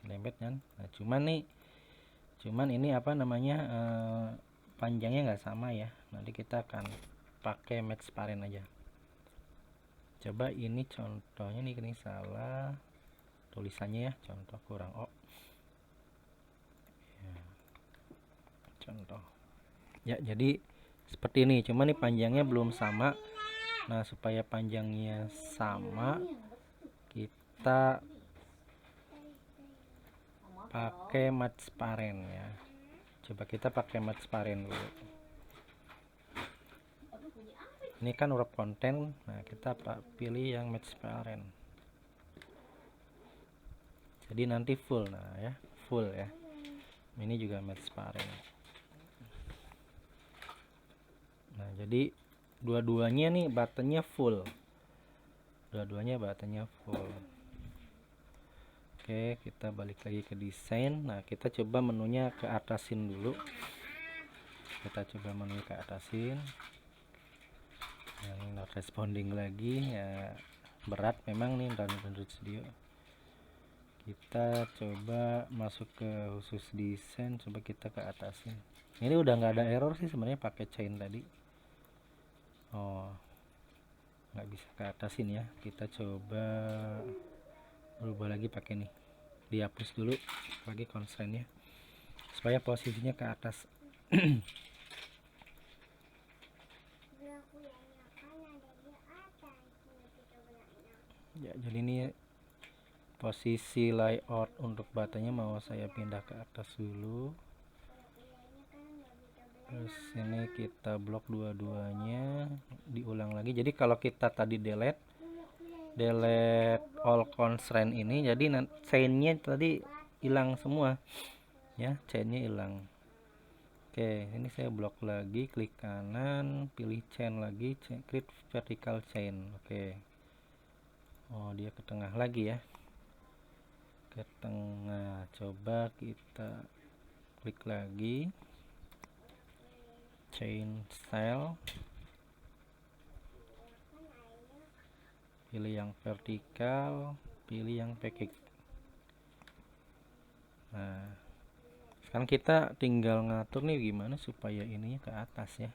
dempet kan. Nah, cuman ini apa namanya, panjangnya nggak sama ya. Nanti kita akan pakai match parent aja. Coba ini contohnya nih, ini salah tulisannya ya, contoh kurang ya, contoh ya. Jadi seperti ini, cuman nih panjangnya belum sama. Nah, supaya panjangnya sama, kita pakai match parent ya. Coba kita pakai match parent dulu. Ini kan wrap content. Nah, kita pilih yang match parent. Jadi nanti full. Nah ya, full ya. Ini juga match parent. Nah, jadi dua-duanya nih buttonnya full. Dua-duanya buttonnya full. Oke, kita balik lagi ke desain. Nah, kita coba menunya ke atasin dulu. Kita coba menu ke atasin. Yang not responding lagi ya, berat memang nih Android Studio. Kita coba masuk ke khusus desain, coba kita ke atasin. Ini udah nggak ada error sih sebenarnya pakai chain tadi. Oh, nggak bisa ke atasin ya. Kita coba berubah lagi pakai nih, dihapus dulu lagi constraint-nya supaya posisinya ke atas. Ya, jadi ini posisi layout untuk batanya mau saya pindah ke atas dulu. Terus ini kita blok dua-duanya, diulang lagi. Jadi kalau kita tadi delete all constraint ini, jadi chainnya tadi hilang semua ya, chainnya hilang. Oke, ini saya blok lagi, klik kanan, pilih chain lagi, klik vertical chain. Oke. Oh, dia ke tengah lagi ya. ke tengah. Coba kita klik lagi chain style, pilih yang vertikal, pilih yang package. Nah, sekarang kita tinggal ngatur nih gimana supaya ininya ke atas ya,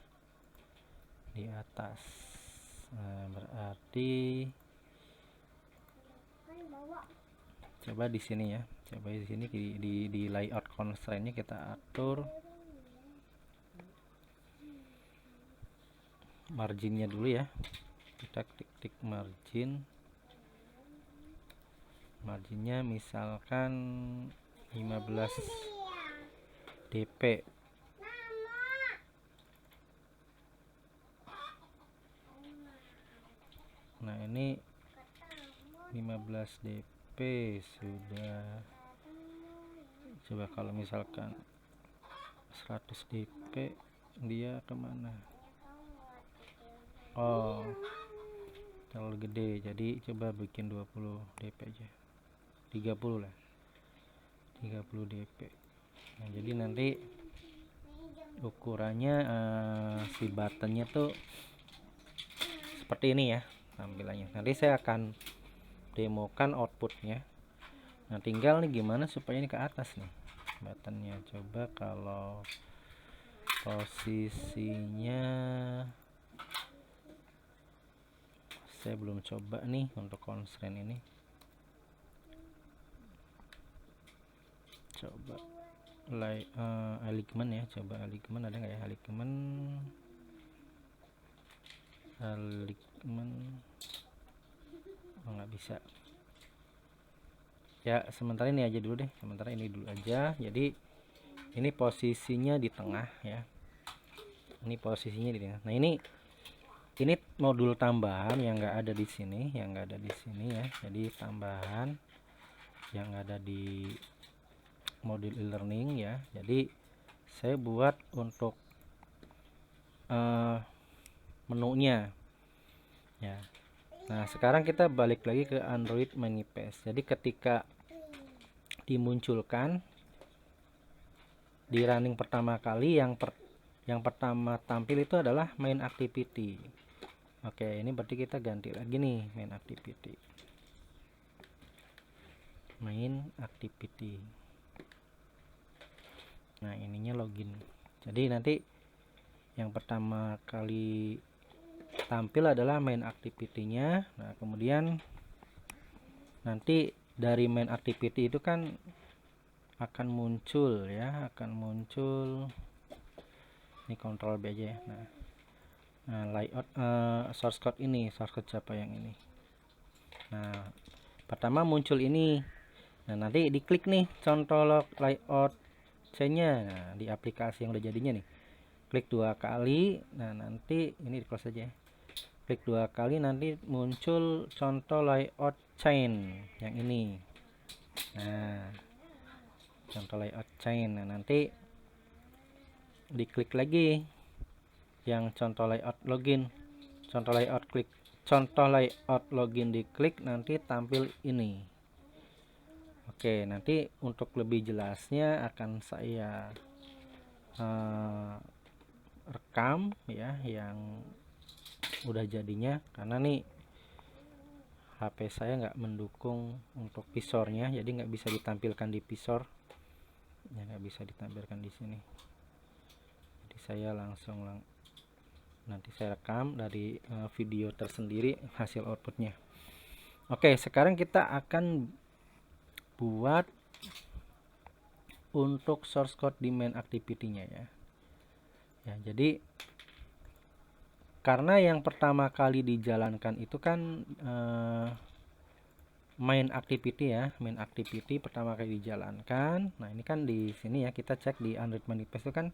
di atas. Nah, berarti coba di sini ya, coba di sini di layout constraint-nya kita atur marginnya dulu ya. Kita klik marginnya misalkan 15 dp. Nah, ini 15 dp sudah. Coba kalau misalkan 100 dp dia kemana? Oh, terlalu gede, jadi coba bikin 20 dp aja, 30 lah, 30 dp. Nah, jadi nanti ukurannya si buttonnya tuh seperti ini ya tampilannya. Nanti saya akan demokan outputnya. Nah, tinggal nih gimana supaya ini ke atas nih buttonnya. Coba kalau posisinya saya belum coba nih untuk constraint ini. Coba alignment ya, coba alignment ada nggak ya? Alignment oh, nggak bisa ya. Sementara ini aja dulu deh, sementara ini dulu aja. Jadi ini posisinya di tengah ya, ini posisinya di tengah. Nah, ini modul tambahan yang nggak ada di sini, ya. Jadi tambahan yang ada di modul e-learning ya. Jadi saya buat untuk menunya ya. Nah, sekarang kita balik lagi ke Android Manifest. Jadi ketika dimunculkan di running pertama kali, yang pertama tampil itu adalah main activity. Oke, ini berarti kita ganti lagi nih main activity. Nah, ininya login. Jadi nanti yang pertama kali tampil adalah main activity-nya. Nah, kemudian nanti dari main activity itu kan akan muncul ya, ini Ctrl B aja ya. Nah, layout source code siapa yang ini. Nah, pertama muncul ini. Nah, nanti diklik nih contoh layout C-nya. Nah, di aplikasi yang udah jadinya nih, klik 2 kali. Nah, nanti ini di close aja ya. Klik 2 kali, nanti muncul contoh layout chain yang ini. Nah, contoh layout chain. Nah, nanti diklik lagi yang contoh layout login, contoh layout login diklik, nanti tampil ini. Oke, nanti untuk lebih jelasnya akan saya rekam ya yang udah jadinya, karena nih HP saya nggak mendukung untuk visornya, jadi nggak bisa ditampilkan di visor ya, nggak bisa ditampilkan di sini. Jadi saya nanti saya rekam dari video tersendiri hasil outputnya. Oke, sekarang kita akan buat untuk source code di main activity-nya ya. Ya, jadi karena yang pertama kali dijalankan itu kan main activity ya, main activity pertama kali dijalankan. Nah, ini kan di sini ya, kita cek di Android Manifest itu kan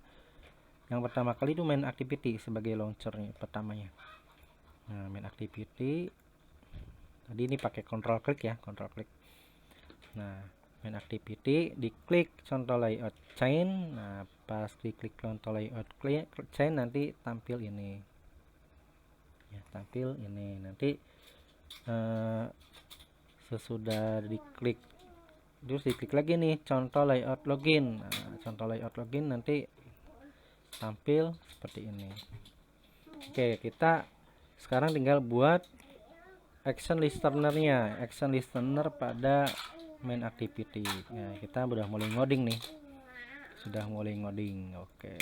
yang pertama kali itu main activity sebagai launchernya pertamanya. Nah, main activity tadi ini pakai control klik ya, control klik. Nah, main activity diklik contoh layout chain. Nah, pas diklik contoh layout chain nanti tampil ini ya, tampil ini. Nanti sesudah diklik terus diklik lagi nih contoh layout login. Nah, contoh layout login nanti tampil seperti ini. Oke, kita sekarang tinggal buat action listener-nya, action listener pada main activity. Nah, kita udah mulai ngoding nih, sudah mulai ngoding. Oke,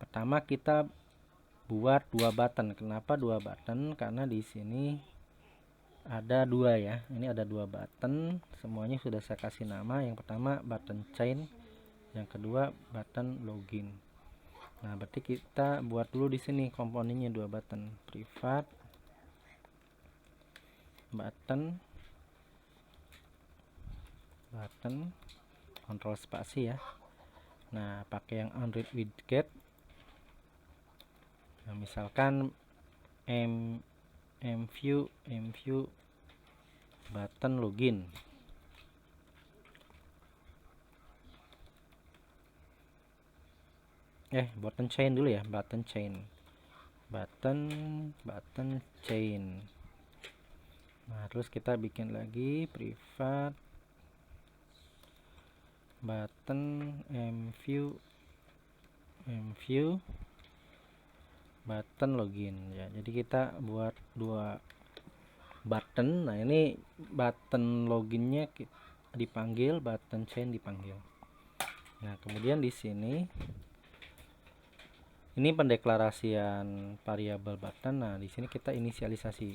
pertama kita buat 2 button. Kenapa 2 button? Karena di sini ada 2 ya, ini ada 2 button, semuanya sudah saya kasih nama. Yang pertama button chain, yang kedua button login. Nah, berarti kita buat dulu di sini komponennya 2 button, private button kontrol spasi ya. Nah, pakai yang Android widget. Nah, misalkan mview button login. Button chain dulu ya, button chain. Nah, terus kita bikin lagi private button mview button login ya. Jadi kita buat 2 button. Nah, ini button loginnya dipanggil, button chain dipanggil. Nah, kemudian di sini ini pendeklarasian variabel button. Nah, di sini kita inisialisasi.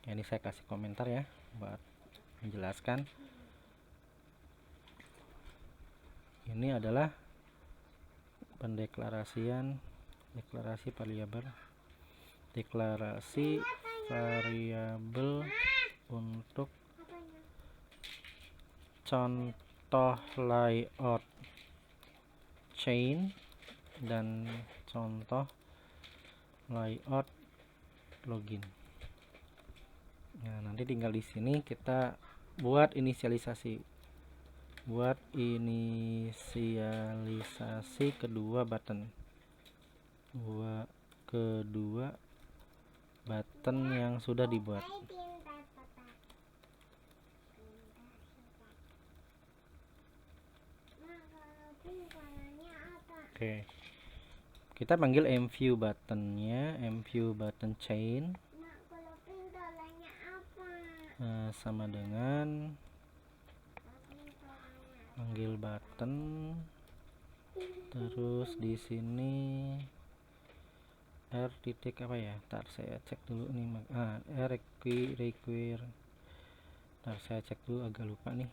Ya, ini saya kasih komentar ya buat menjelaskan. Ini adalah pendeklarasian deklarasi variabel untuk contoh layout chain dan contoh layout login. Nah, nanti tinggal di sini kita buat inisialisasi kedua button yang sudah dibuat. Oke, kita panggil mview buttonnya, mview button chain sama dengan panggil button. Terus di sini r titik apa ya, ntar saya cek dulu nih. Require ntar saya cek dulu, agak lupa nih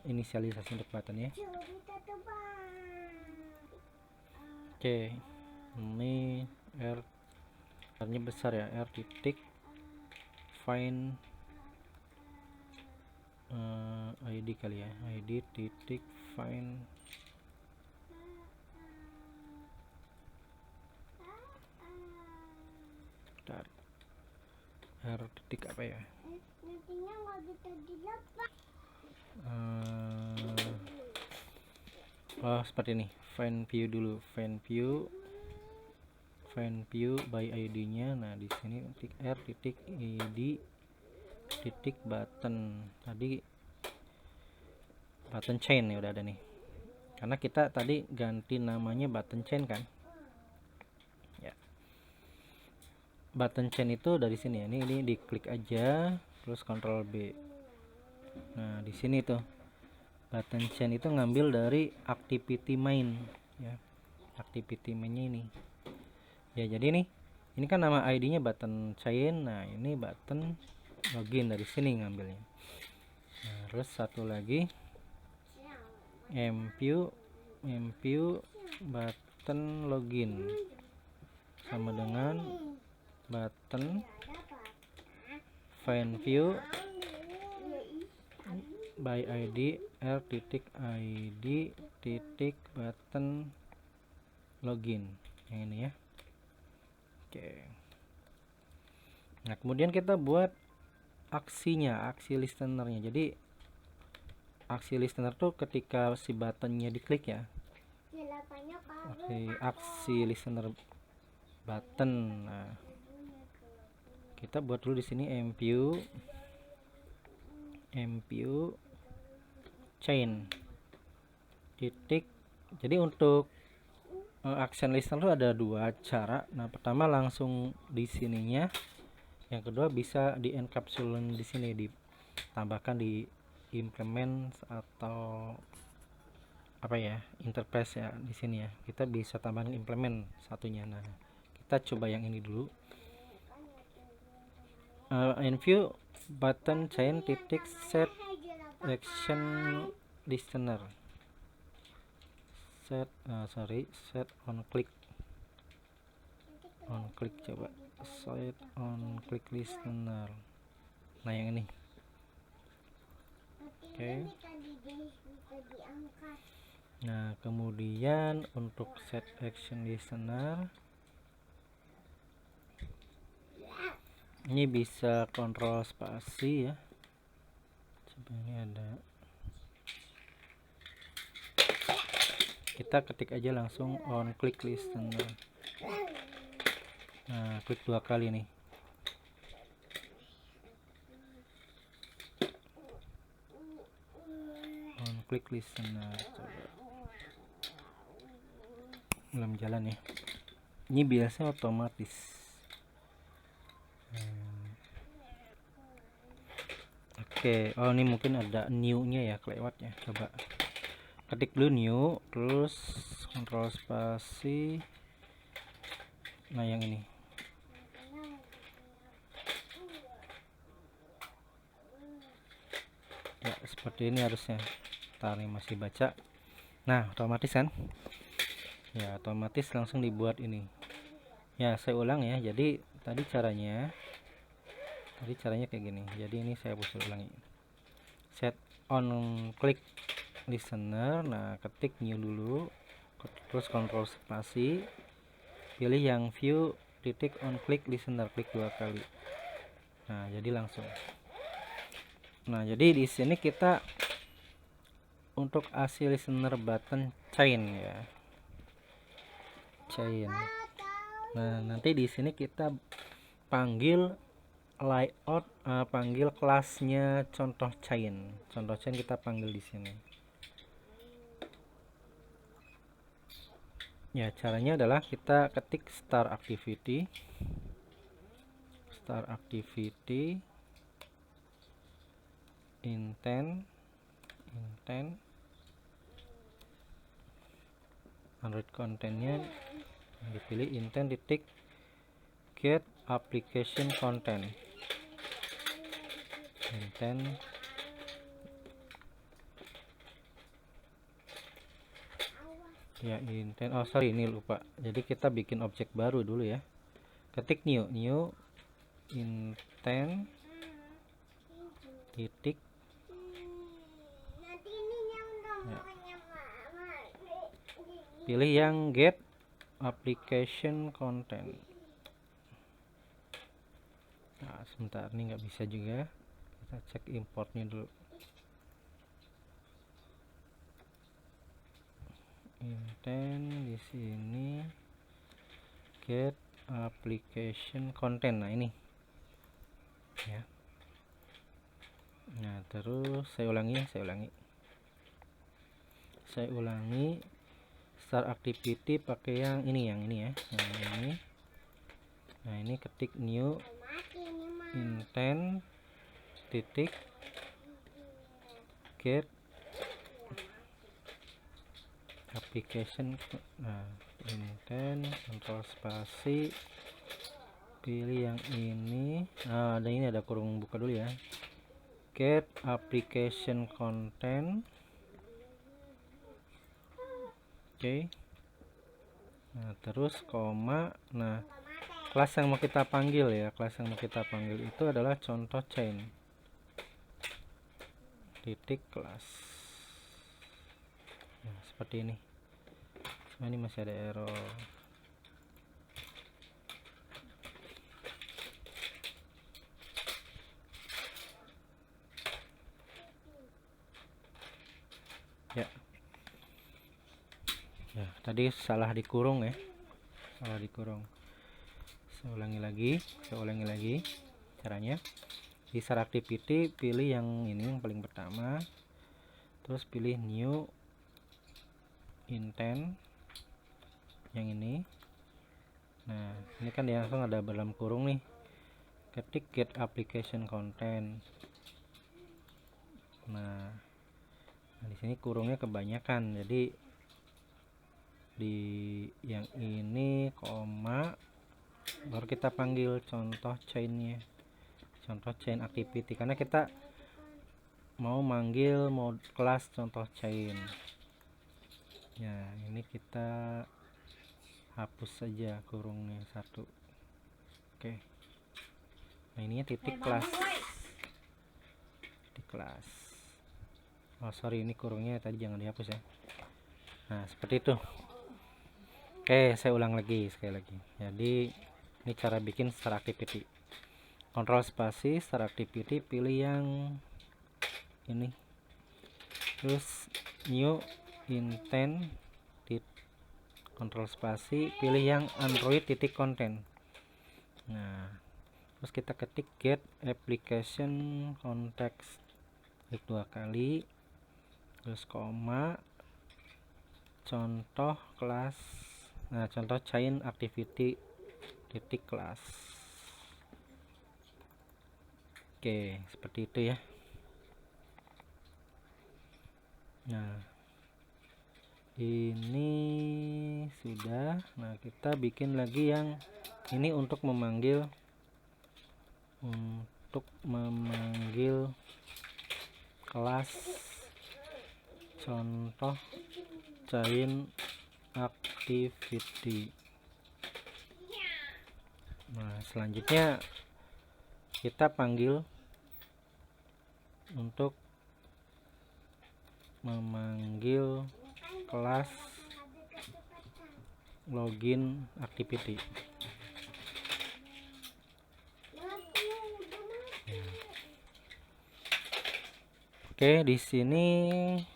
inisialisasi untuk button ya. Oke, ini R-nya besar ya, R titik find ID kali ya, ID titik find R titik apa ya, seperti ini. Find view dulu, find view by ID-nya. Nah, di sini R titik ID titik button, tadi button chain ya udah ada nih, karena kita tadi ganti namanya button chain kan ya. Button chain itu dari sini ya, ini diklik aja terus Ctrl B. Nah, di sini tuh button chain itu ngambil dari activity main ya, activity mainnya ini ya. Jadi ini kan nama ID-nya button chain. Nah, ini button login, dari sini ngambilnya. Nah, terus satu lagi mview button login sama dengan button find view by ID R titik ID titik button login, yang ini ya. Oke, nah kemudian kita buat aksinya, aksi listenernya. Jadi aksi listener tuh ketika si buttonnya diklik ya. Aksi listener button. Nah, kita buat dulu di sini mview mview chain titik. Jadi untuk action listener itu ada dua cara. Nah, pertama langsung di sininya, yang kedua bisa di encapsulate di sini, ditambahkan di implement atau apa ya, interface ya di sini ya. Kita bisa tambahkan implement satunya. Nah, kita coba yang ini dulu. Enview button chain titik set action listener. Set on click coba set on click listener. Nah, yang ini. Oke. Nah, kemudian untuk set action listener ini bisa kontrol spasi ya. Coba ini ada, kita ketik aja langsung on click listener. Nah, klik 2 kali nih. On click listener. Coba. Belum jalan ya. Ini biasanya otomatis. Oke, oh ini mungkin ada new-nya ya, kelewatnya. Coba ketik dulu new, terus kontrol spasi. Nah, yang ini. Ya, seperti ini harusnya. Ntar ini masih baca. Nah, otomatis kan? Ya, otomatis langsung dibuat ini. Ya, saya ulang ya. Jadi tadi caranya kayak gini. Jadi ini saya ulangi. Set on click listener. Nah, ketik new dulu, terus kontrol spasi, pilih yang view titik on click listener, klik 2 kali. Nah, jadi langsung. Nah, jadi di sini kita untuk AC listener button chain ya, chain. Nah, nanti di sini kita panggil layout, panggil kelasnya contoh chain. Contoh chain kita panggil di sini. Ya, caranya adalah kita ketik start activity intent Android contentnya dipilih intent titik get application content. Intent ya, intent, oh sorry ini lupa, jadi kita bikin objek baru dulu ya. Ketik new intent titik ya. Pilih yang get application content. Nah, sebentar, ini nggak bisa juga, kita cek importnya dulu. Intent di sini get application content. Nah, ini ya. Nah, terus saya ulangi start activity pakai yang ini ya, yang ini. Nah, ini ketik new intent titik get application. Nah, intent kontrol spasi, pilih yang ini. Nah, ada kurung buka dulu ya, get application content. Oke. Nah, terus koma. Nah, kelas yang mau kita panggil itu adalah contoh chain titik kelas. Nah, seperti ini. Cuma ini masih ada error. Ya. Ya, tadi salah dikurung ya. Saya ulangi lagi caranya. di start activity pilih yang ini yang paling pertama, terus pilih new intent yang ini. Nah ini kan dia langsung ada dalam kurung nih, ketik get application content. Nah di sini kurungnya kebanyakan, jadi di yang ini koma baru kita panggil contoh chainnya, contoh chain activity, karena kita mau manggil mode kelas contoh chain. Ya ini kita hapus saja kurungnya satu. Oke, nah ininya titik kelas, titik kelas. Oh sorry, ini kurungnya tadi jangan dihapus ya. Nah seperti itu. Oke, saya ulang lagi sekali lagi. Jadi ini cara bikin start activity. Kontrol spasi start activity, pilih yang ini, terus new intent, kontrol spasi pilih yang Android titik konten. Nah terus kita ketik get application context, klik 2 kali, terus koma contoh kelas, nah contoh chain activity titik kelas. Oke seperti itu ya. Nah ini sudah. Nah kita bikin lagi yang ini untuk memanggil kelas contoh chain activity. Nah selanjutnya kita panggil untuk memanggil kelas login activity. Oke, di sini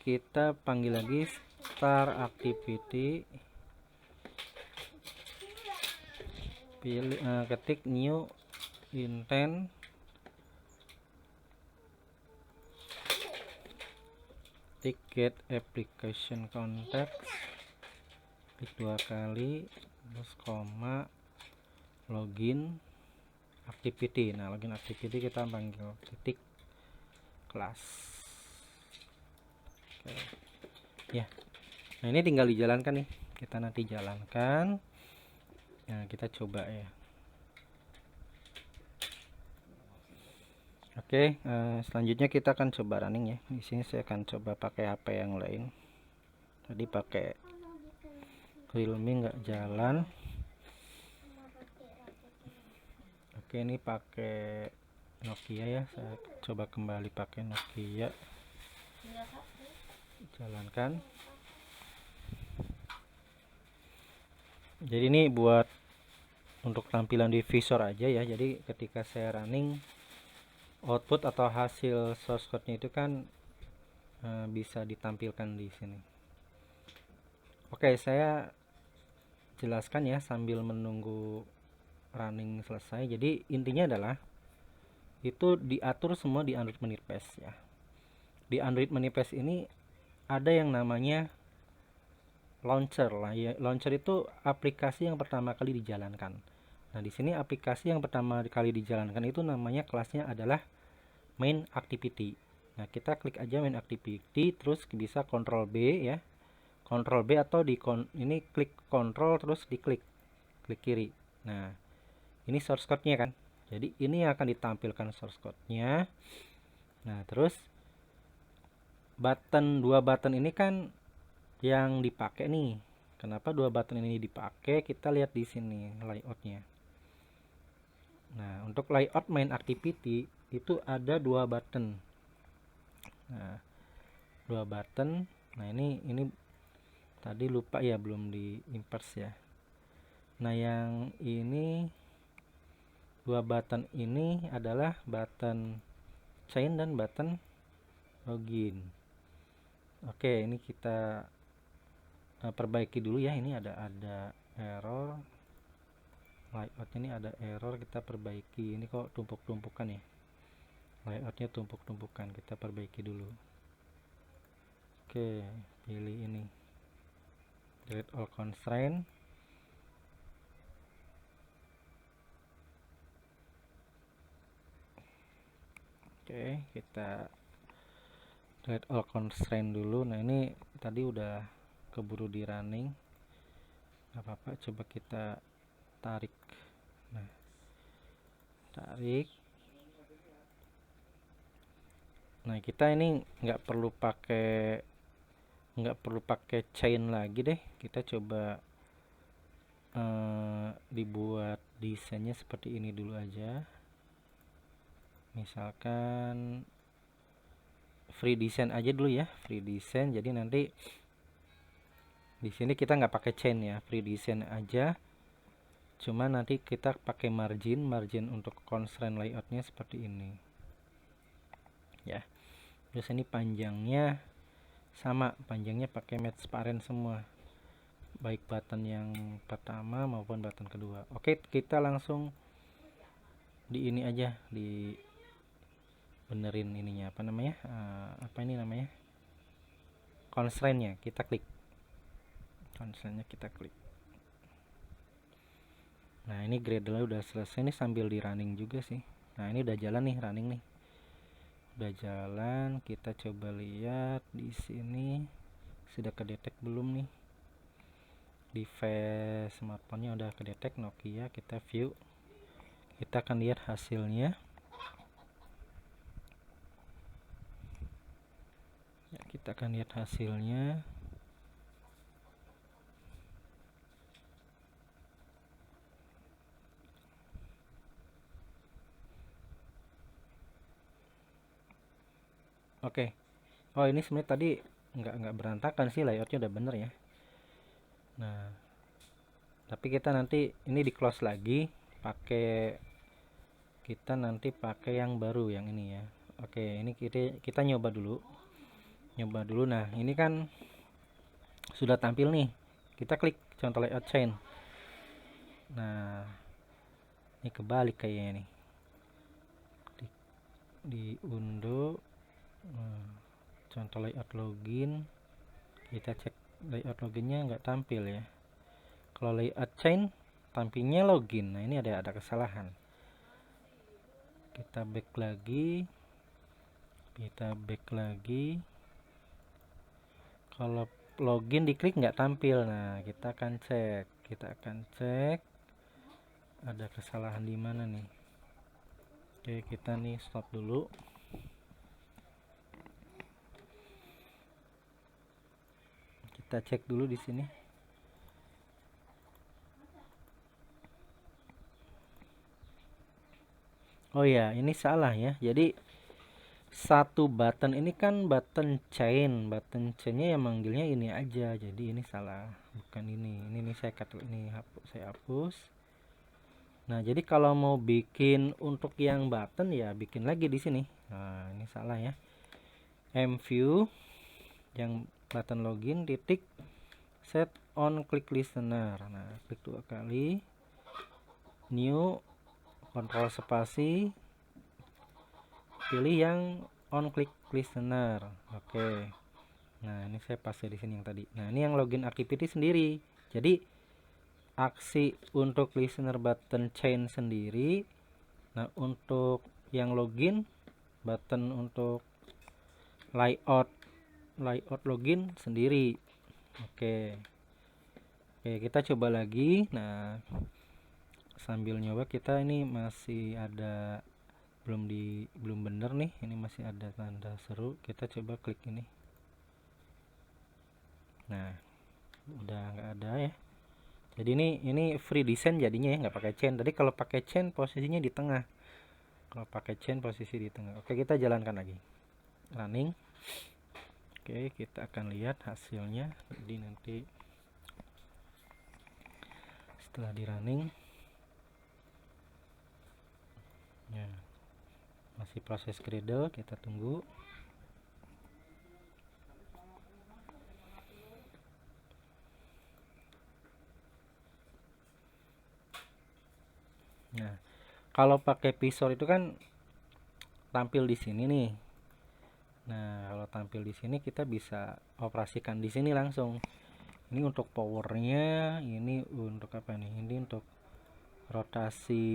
kita panggil lagi start activity, pilih ketik new intent, ketik get application context, klik 2 kali, terus koma login activity. Nah login activity kita panggil titik kelas. Oke. Ya, nah ini tinggal dijalankan nih, kita nanti jalankan. Nah kita coba ya. Oke, selanjutnya kita akan coba running ya. Di sini saya akan coba pakai HP yang lain. Tadi pakai Realme nggak jalan. Oke, ini pakai Nokia ya. Saya coba kembali pakai Nokia. Jalankan. Jadi ini buat untuk tampilan di visor aja ya. Jadi ketika saya running, output atau hasil source code-nya itu kan bisa ditampilkan di sini. Oke, saya jelaskan ya sambil menunggu running selesai. Jadi intinya adalah itu diatur semua di Android Manifest ya. Di Android Manifest ini ada yang namanya launcher lah ya. Launcher itu aplikasi yang pertama kali dijalankan. Nah di sini aplikasi yang pertama kali dijalankan itu namanya kelasnya adalah main activity. Nah kita klik aja main activity, terus bisa Ctrl B ya, Ctrl B atau ini klik Ctrl terus diklik klik kiri. Nah ini source code-nya kan, jadi ini akan ditampilkan source code-nya. Nah terus dua button ini kan yang dipakai nih. Kenapa dua button ini dipakai? Kita lihat di sini layoutnya. Nah untuk layout main activity itu ada dua button. Nah dua button. Nah ini tadi lupa ya, belum di impers ya. Nah yang ini dua button ini adalah button chain dan button login. Oke, ini kita perbaiki dulu ya. Ini ada error layout, ini ada error, kita perbaiki. Ini kok tumpuk-tumpukan ya. layoutnya tumpuk-tumpukan, kita perbaiki dulu. Oke, pilih ini, delete all constraint. Oke, kita delete all constraint dulu. Nah, ini tadi udah keburu di running, nggak apa-apa, coba kita tarik. Nah, tarik. Nah, kita ini nggak perlu pakai chain lagi deh. Kita coba dibuat desainnya seperti ini dulu aja. Misalkan free design aja dulu ya, free design. Jadi nanti di sini kita nggak pakai chain ya, free design aja. Cuma nanti kita pakai margin untuk constraint layoutnya seperti ini ya. Terus ini panjangnya sama, panjangnya pakai match parent semua, baik button yang pertama maupun button kedua. Oke, kita langsung di ini aja, di benerin ininya, apa namanya, apa ini namanya, constraintnya. Kita klik constraintnya, kita klik. Nah, ini Gradle udah selesai nih, sambil di running juga sih. Nah, ini udah jalan nih, running nih, udah jalan. Kita coba lihat di sini sudah kedetek belum nih. Device smartphone-nya udah kedetek, Nokia. Kita view, kita akan lihat hasilnya ya, kita akan lihat hasilnya. Oke. Oh, ini sebenarnya tadi nggak berantakan sih, layoutnya udah bener ya. Nah, tapi kita nanti ini di close lagi, kita nanti pakai yang baru, yang ini ya. Oke, ini kita nyoba dulu. Nah, ini kan sudah tampil nih. Kita klik contoh layout chain. Nah, ini kebalik kayaknya nih. Diundo. Contoh layout login. Kita cek layout loginnya nggak tampil ya. Kalau layout chain tampilnya login. Nah, ini ada kesalahan. Kita back lagi. Kalau login diklik nggak tampil. Nah, kita akan cek ada kesalahan di mana nih. Oke, kita nih stop dulu. Kita cek dulu di sini. Oh ya, ini salah ya. Jadi satu button ini kan button chainnya yang manggilnya ini aja. Jadi ini salah, bukan ini. Ini saya hapus. Nah, jadi kalau mau bikin untuk yang button ya bikin lagi di sini. Nah, ini salah ya. MView yang button login titik set on click listener. Nah, klik 2 kali. New, kontrol spasi, pilih yang on click listener. Oke. Nah, ini saya paste di sini yang tadi. Nah, ini yang login activity sendiri. Jadi aksi untuk listener button chain sendiri. Nah, untuk yang login button untuk layout login sendiri. Oke, kita coba lagi. Nah, sambil nyoba, kita ini masih ada belum bener nih, ini masih ada tanda seru. Kita coba klik ini. Nah, udah nggak ada ya. Jadi ini free design jadinya ya, nggak pakai chain. Tadi kalau pakai chain posisinya di tengah. Posisi di tengah. Oke, kita jalankan lagi. Running. Oke, kita akan lihat hasilnya. Jadi nanti setelah di running ya, masih proses Gradle, kita tunggu. Nah, kalau pakai visor itu kan tampil di sini nih. Nah, kalau tampil di sini kita bisa operasikan di sini langsung. Ini untuk powernya, ini untuk apa nih? Ini untuk rotasi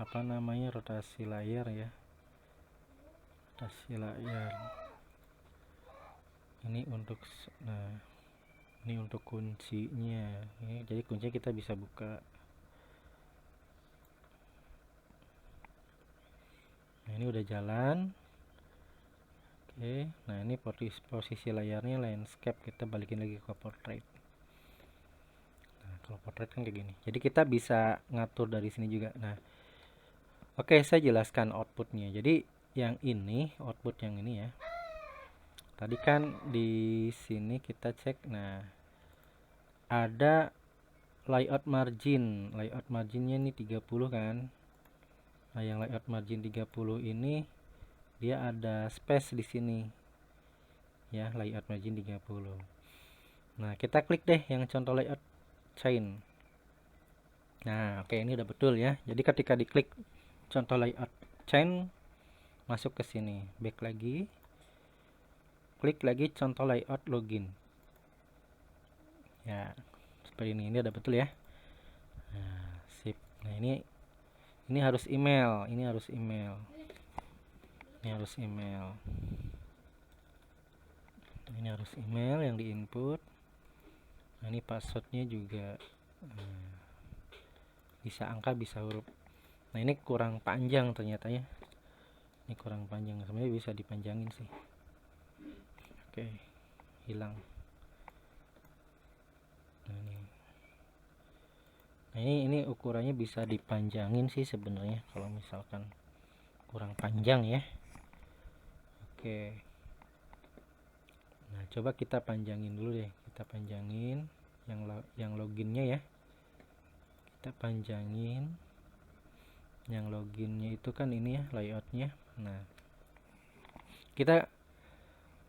apa namanya? Rotasi layar ya. Rotasi layar. Ini untuk ini untuk kuncinya. Jadi kuncinya kita bisa buka. Nah, ini udah jalan. Oke, nah ini posisi layarnya landscape, kita balikin lagi ke portrait. Nah, kalau portrait kan kayak gini. Jadi kita bisa ngatur dari sini juga. Nah, oke, saya jelaskan outputnya. Jadi yang ini, output yang ini ya. Tadi kan di sini kita cek, nah ada layout margin. Layout marginnya ini 30 kan. Nah, yang layout margin 30 ini dia ada space di sini ya, layout margin 30. Nah, kita klik deh yang contoh layout chain. Nah, oke, ini udah betul ya. Jadi ketika diklik contoh layout chain, masuk ke sini, back lagi, klik lagi contoh layout login ya, seperti ini udah betul ya. Nah, sip. Nah, ini harus email, ini harus email. Ini harus email yang diinput. Nah, ini passwordnya juga bisa angka bisa huruf. Nah, ini kurang panjang ternyata ya. Ini kurang panjang, sebenarnya bisa dipanjangin sih. Oke, hilang. Nah, ini ukurannya bisa dipanjangin sih sebenarnya kalau misalkan kurang panjang ya. Oke. Nah, coba kita panjangin dulu deh. Kita panjangin yang loginnya ya. Kita panjangin. Yang loginnya itu kan ini ya, layoutnya. Nah, kita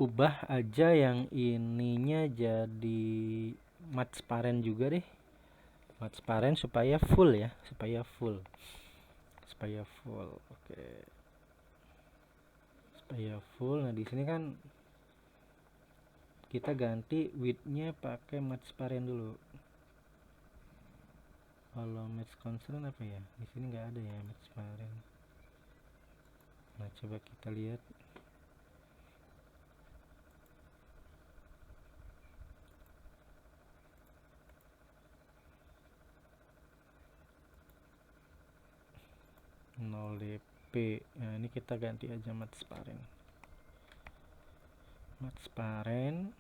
ubah aja yang ininya jadi transparent juga deh. Transparent supaya full ya, supaya full. Oke. Supaya full. Nah, di sini kan kita ganti width-nya pakai transparent dulu. Kalau match constraint apa ya? Di sini nggak ada ya transparent. Nah, coba kita lihat. dp. Nah, ini kita ganti aja transparent.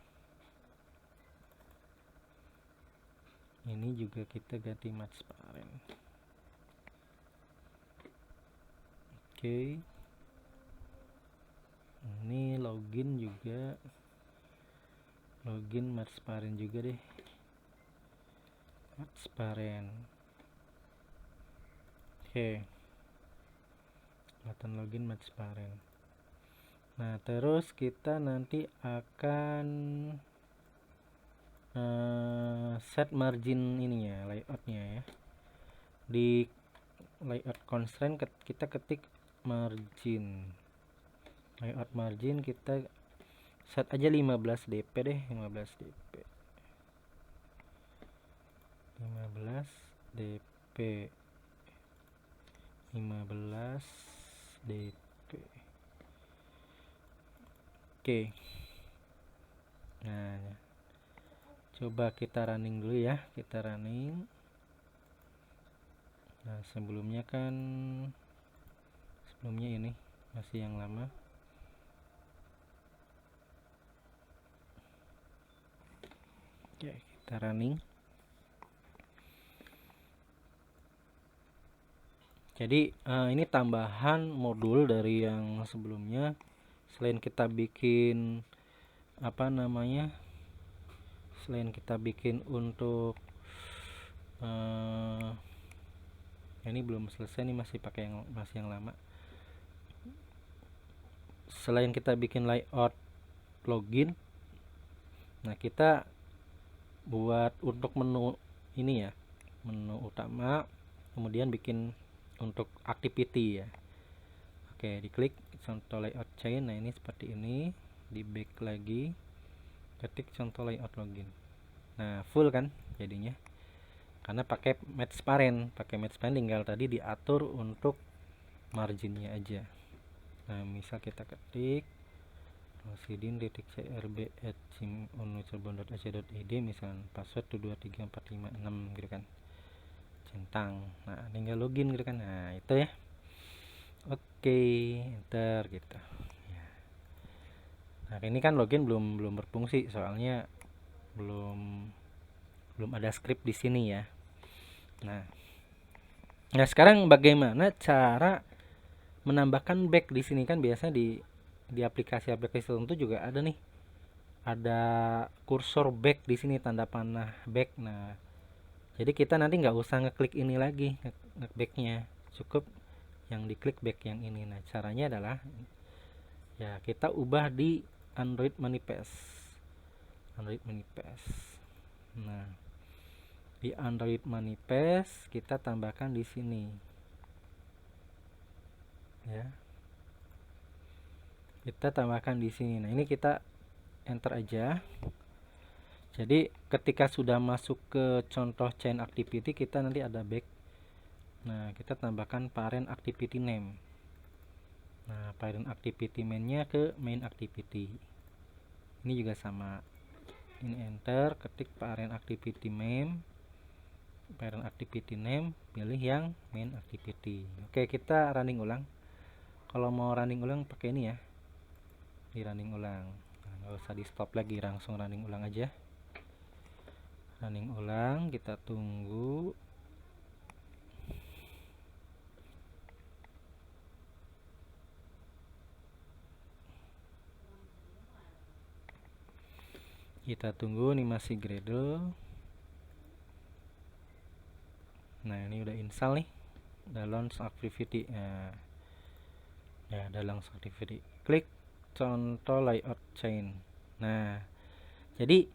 Ini juga kita ganti transparent. Oke. Ini login juga. Login transparent juga deh. Transparent. Oke. Button login transparent. Nah, terus kita nanti akan set margin ininya, layoutnya ya. Di layout constraint kita ketik margin. Layout margin kita set aja 15 dp deh, 15 dp. 15 dp. Oke. Nah, coba kita running dulu ya, kita running. Nah, sebelumnya ini masih yang lama. Oke, kita running. Jadi ini tambahan modul dari yang sebelumnya. Selain kita bikin selain kita bikin untuk ini belum selesai nih, masih pakai yang lama. Selain kita bikin layout login, nah kita buat untuk menu ini ya, menu utama, kemudian bikin untuk activity ya. Oke, diklik contoh layout chain. Nah, ini seperti ini. Di back lagi, ketik contoh layout login. Nah, full kan jadinya, karena pakai match parent. Tinggal tadi diatur untuk marginnya aja. Nah, misal kita ketik rosidin.crb@unucirebon.ac.id, misalnya password 123456 gitu kan, centang. Nah, tinggal login gitu kan. Nah, itu ya. Oke, enter gitu. Nah, ini kan login belum berfungsi, soalnya belum ada script di sini ya. Nah, sekarang bagaimana cara menambahkan back di sini? Kan biasanya di aplikasi-aplikasi tertentu juga ada nih, ada kursor back di sini, tanda panah back. Nah, jadi kita nanti nggak usah ngeklik ini lagi, backnya cukup yang diklik back yang ini. Nah, caranya adalah ya kita ubah di Android Manifest. Nah, di Android Manifest kita tambahkan di sini ya. Kita tambahkan di sini. Nah, ini kita enter aja. Jadi ketika sudah masuk ke contoh chain activity, kita nanti ada back. Nah, kita tambahkan parent activity name. Nah, parent activity main-nya ke main activity. Ini juga sama. Ini enter, ketik parent activity name, pilih yang main activity. Oke, kita running ulang. Kalau mau running ulang pakai ini ya, di running ulang. Nah, nggak usah di stop lagi, langsung running ulang aja. Running ulang, kita tunggu. Ini masih Gradle. Nah, ini udah install nih, udah launch activity. Ya, udah launch activity. Klik contoh layout chain. Nah, jadi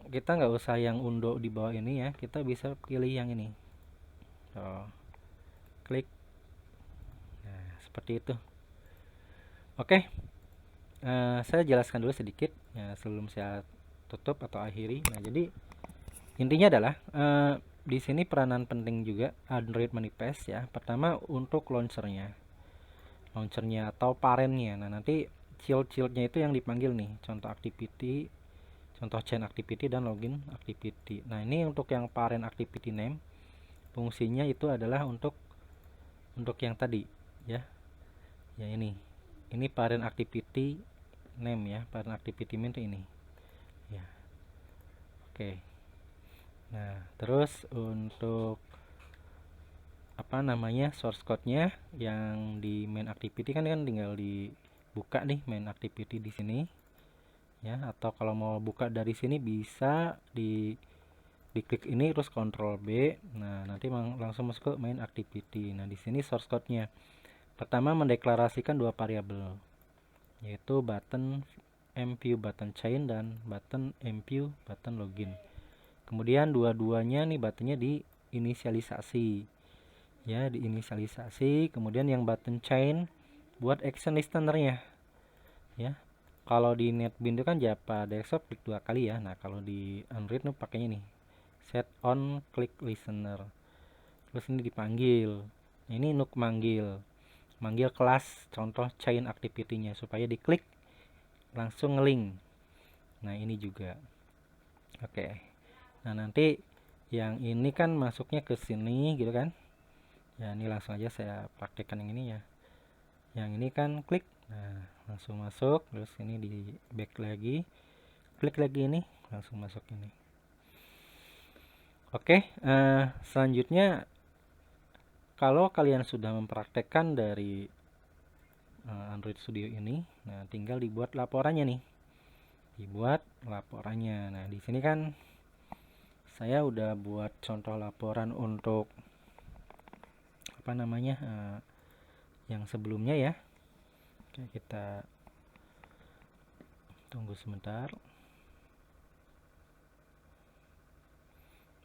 kita nggak usah yang undo di bawah ini ya, kita bisa pilih yang ini. Klik. Nah, seperti itu. Oke, saya jelaskan dulu sedikit ya sebelum saya tutup atau akhiri. Nah, jadi intinya adalah di sini peranan penting juga Android Manifest ya. Pertama untuk launchernya atau parentnya. Nah, nanti child-childnya itu yang dipanggil nih, contoh activity, contoh chain activity, dan login activity. Nah, ini untuk yang parent activity name, fungsinya itu adalah untuk yang tadi ya. Ya, ini parent activity name ya, parent activity name itu ini ya. Oke. Nah, terus untuk apa namanya, source code-nya yang di main activity kan tinggal dibuka nih main activity di sini ya, atau kalau mau buka dari sini bisa diklik ini terus Ctrl B. Nah, nanti langsung masuk ke main activity. Nah, di sini source code-nya pertama mendeklarasikan dua variabel, yaitu button mview button chain dan button mview button login. Kemudian dua-duanya nih buttonnya diinisialisasi ya, kemudian yang button chain buat action listenernya ya. Kalau di NetBeans itu kan Java desktop klik 2 kali ya. Nah, kalau di Android nih pakainya nih set on click listener, terus ini dipanggil. Ini nuk manggil kelas contoh chain activity-nya supaya diklik langsung ngelink. Nah, ini juga oke. Nah, nanti yang ini kan masuknya ke sini gitu kan ya. Ini langsung aja saya praktekkan yang ini ya. Yang ini kan klik, nah langsung masuk. Terus ini di back lagi, klik lagi, ini langsung masuk ini. Oke, selanjutnya kalau kalian sudah mempraktekkan dari Android Studio ini, nah tinggal dibuat laporannya nih. Nah, di sini kan saya udah buat contoh laporan untuk apa namanya yang sebelumnya ya. Oke, kita tunggu sebentar.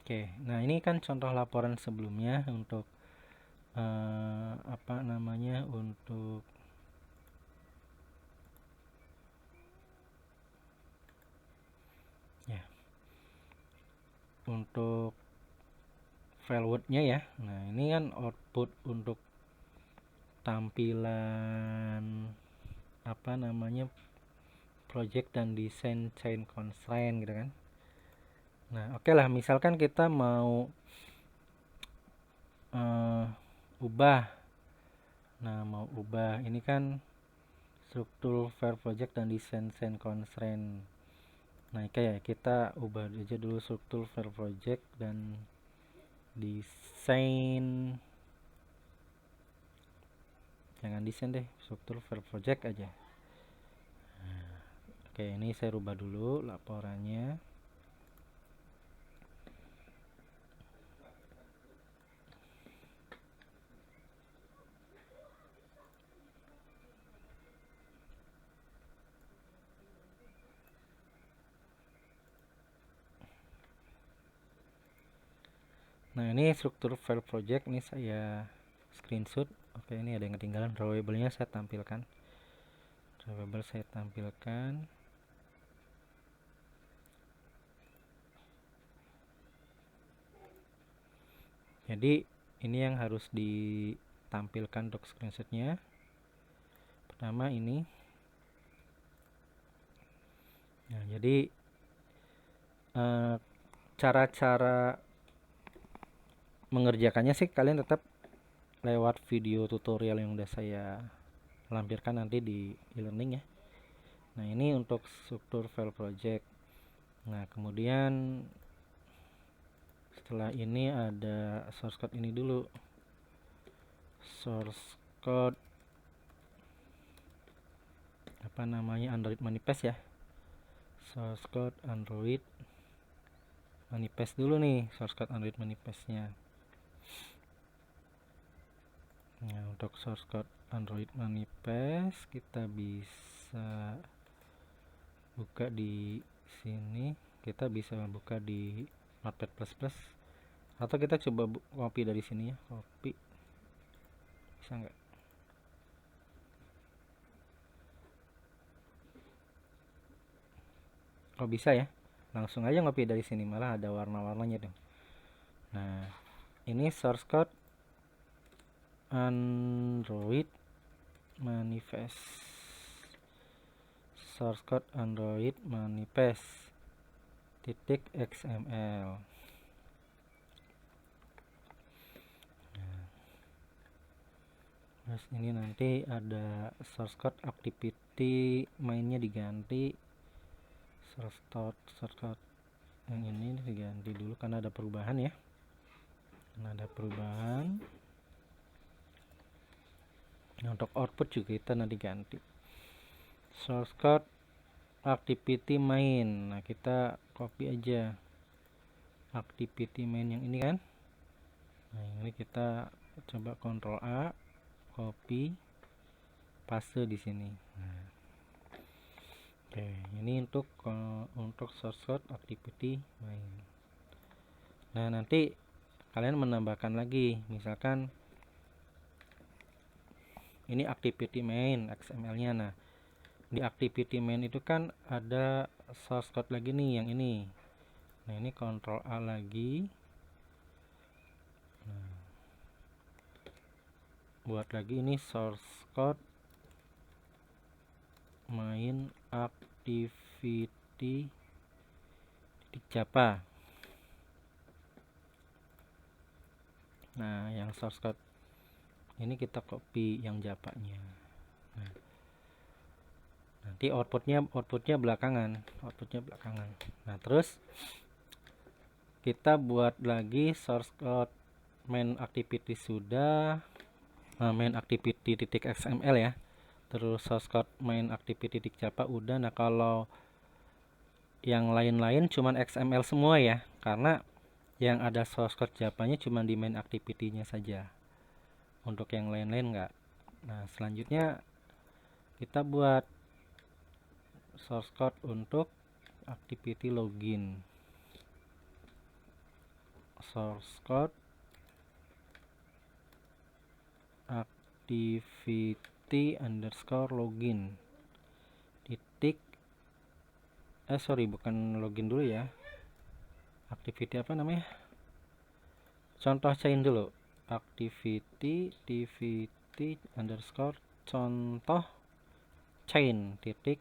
Oke, nah ini kan contoh laporan sebelumnya untuk apa namanya, untuk ya, untuk file Word-nya ya. Nah, ini kan output untuk tampilan apa namanya, project dan desain chain constraint gitu kan. Nah, oke lah, misalkan kita mau ubah. Nah, mau ubah ini kan struktur file project dan desain chain constraint. Nah, kayak kita ubah aja dulu struktur file project dan desain, jangan desain deh, struktur file project aja. Oke, ini saya rubah dulu laporannya. Nah, ini struktur file project, ini saya screenshot. Oke, ini ada yang ketinggalan, drawable-nya saya tampilkan. Drawable saya tampilkan. Jadi ini yang harus ditampilkan untuk screenshotnya. Pertama ini. Nah, jadi cara-cara mengerjakannya sih kalian tetap lewat video tutorial yang udah saya lampirkan nanti di e-learning ya. Nah, ini untuk struktur file project. Nah, kemudian setelah ini ada source code ini dulu. Source code apa namanya, Android manifest ya. Source code Android manifest dulu nih, source code Android manifestnya. Nah, untuk source code Android manifest kita bisa buka di sini, kita bisa buka di Notepad++, atau kita coba copy dari sini ya, copy, bisa nggak? Oh, bisa ya, langsung aja copy dari sini, malah ada warna-warnanya tuh. Nah, ini source code Android manifest, source code Android manifest .xml. Terus ini nanti ada source code activity mainnya diganti, source code yang ini diganti dulu karena ada perubahan ya. Nah, untuk output juga kita nanti ganti source code activity main. Nah, kita copy aja activity main yang ini kan. Nah, ini kita coba Ctrl A, copy, paste di sini. Nah, oke, ini untuk source code activity main. Nah, nanti kalian menambahkan lagi, misalkan ini activity main XML-nya. Nah, di activity main itu kan ada source code lagi nih, yang ini. Nah, ini Ctrl A lagi. Nah, buat lagi ini source code main activity Java. Nah, yang source code ini kita copy yang Java-nya. Nah, nanti outputnya belakangan. Nah, terus kita buat lagi source code main activity sudah, main activity .xml ya. Terus source code main activity .java udah. Nah, kalau yang lain-lain cuman XML semua ya, karena yang ada source code Java-nya cuma di main activity-nya saja. Untuk yang lain-lain enggak. Nah, selanjutnya kita buat source code untuk activity login. Source code activity underscore login titik sorry, bukan login dulu ya, activity apa namanya, contoh chain dulu, activity underscore contoh chain titik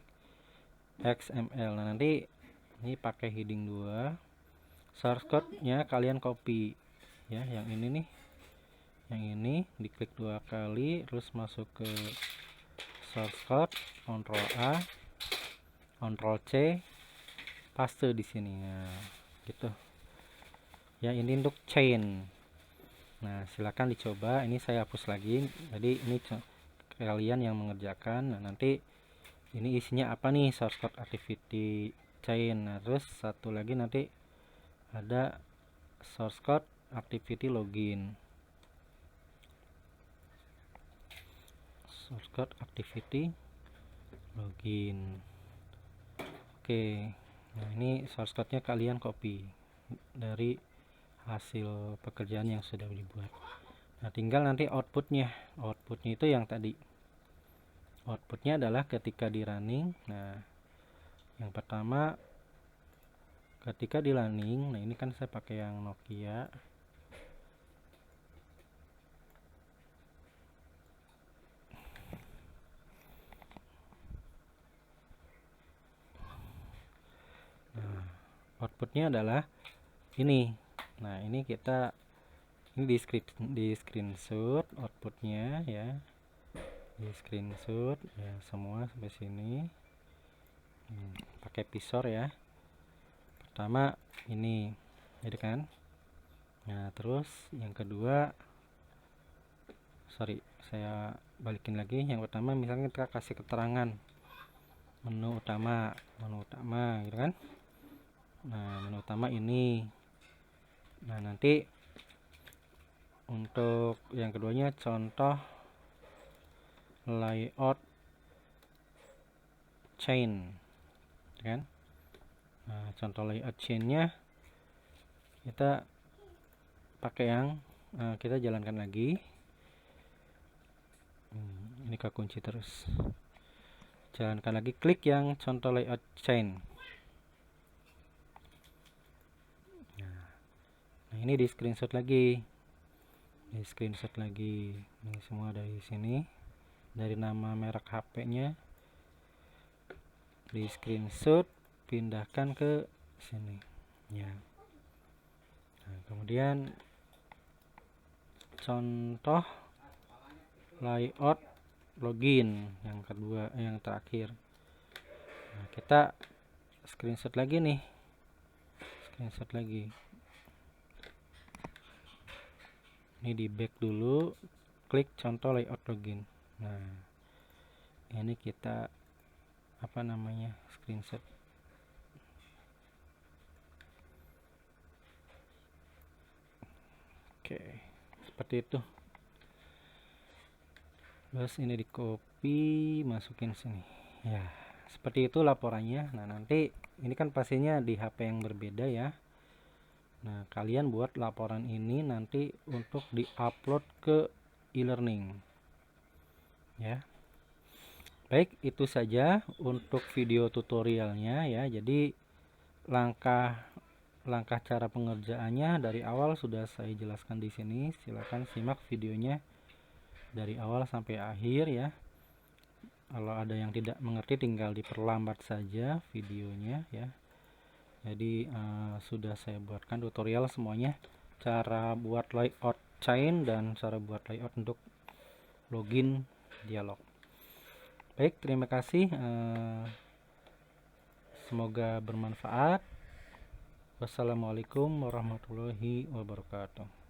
XML. Nah, nanti ini pakai heading 2, source code nya kalian copy ya, yang ini nih, yang ini diklik 2 kali, terus masuk ke source code, Ctrl A, Ctrl C, paste di sini. Nah, gitu ya, ini untuk chain. Nah, silakan dicoba. Ini saya hapus lagi, jadi ini kalian yang mengerjakan. Nah, nanti ini isinya apa nih, source code activity chain. Nah, terus satu lagi nanti ada source code activity login, source code activity login. Oke, nah ini source code nya kalian copy dari hasil pekerjaan yang sudah dibuat. Nah, tinggal nanti outputnya itu yang tadi, outputnya adalah ketika di running. Nah, yang pertama ketika di running, nah ini kan saya pakai yang Nokia. Nah, outputnya adalah ini. Nah, ini kita ini di screenshot outputnya ya, di screenshot ya semua sampai sini. Pakai visor ya. Pertama ini, jadi kan. Nah, terus yang kedua, sorry, saya balikin lagi. Yang pertama misalnya kita kasih keterangan menu utama gitu kan. Nah, menu utama ini. Nah, nanti untuk yang keduanya contoh layout chain kan. Nah, contoh layout chainnya kita pakai yang kita jalankan lagi. Ini kekunci terus. Jalankan lagi, klik yang contoh layout chain. Nah, ini di screenshot lagi. Ini semua dari sini. Dari nama merek HP-nya. Di screenshot, pindahkan ke sini. Ya. Nah, kemudian contoh layout login yang kedua, yang terakhir. Nah, kita screenshot lagi nih. Ini di back dulu, klik contoh layout login. Nah, ini kita screenshot. Oke, seperti itu. Terus ini di copy, masukin sini. Ya, seperti itu laporannya. Nah, nanti ini kan pastinya di HP yang berbeda ya. Nah, kalian buat laporan ini nanti untuk di-upload ke e-learning. Ya. Baik, itu saja untuk video tutorialnya ya. Jadi langkah cara pengerjaannya dari awal sudah saya jelaskan di sini. Silakan simak videonya dari awal sampai akhir ya. Kalau ada yang tidak mengerti tinggal diperlambat saja videonya ya. Jadi sudah saya buatkan tutorial semuanya, cara buat layout chain dan cara buat layout untuk login dialog. Baik, terima kasih, semoga bermanfaat. Wassalamualaikum warahmatullahi wabarakatuh.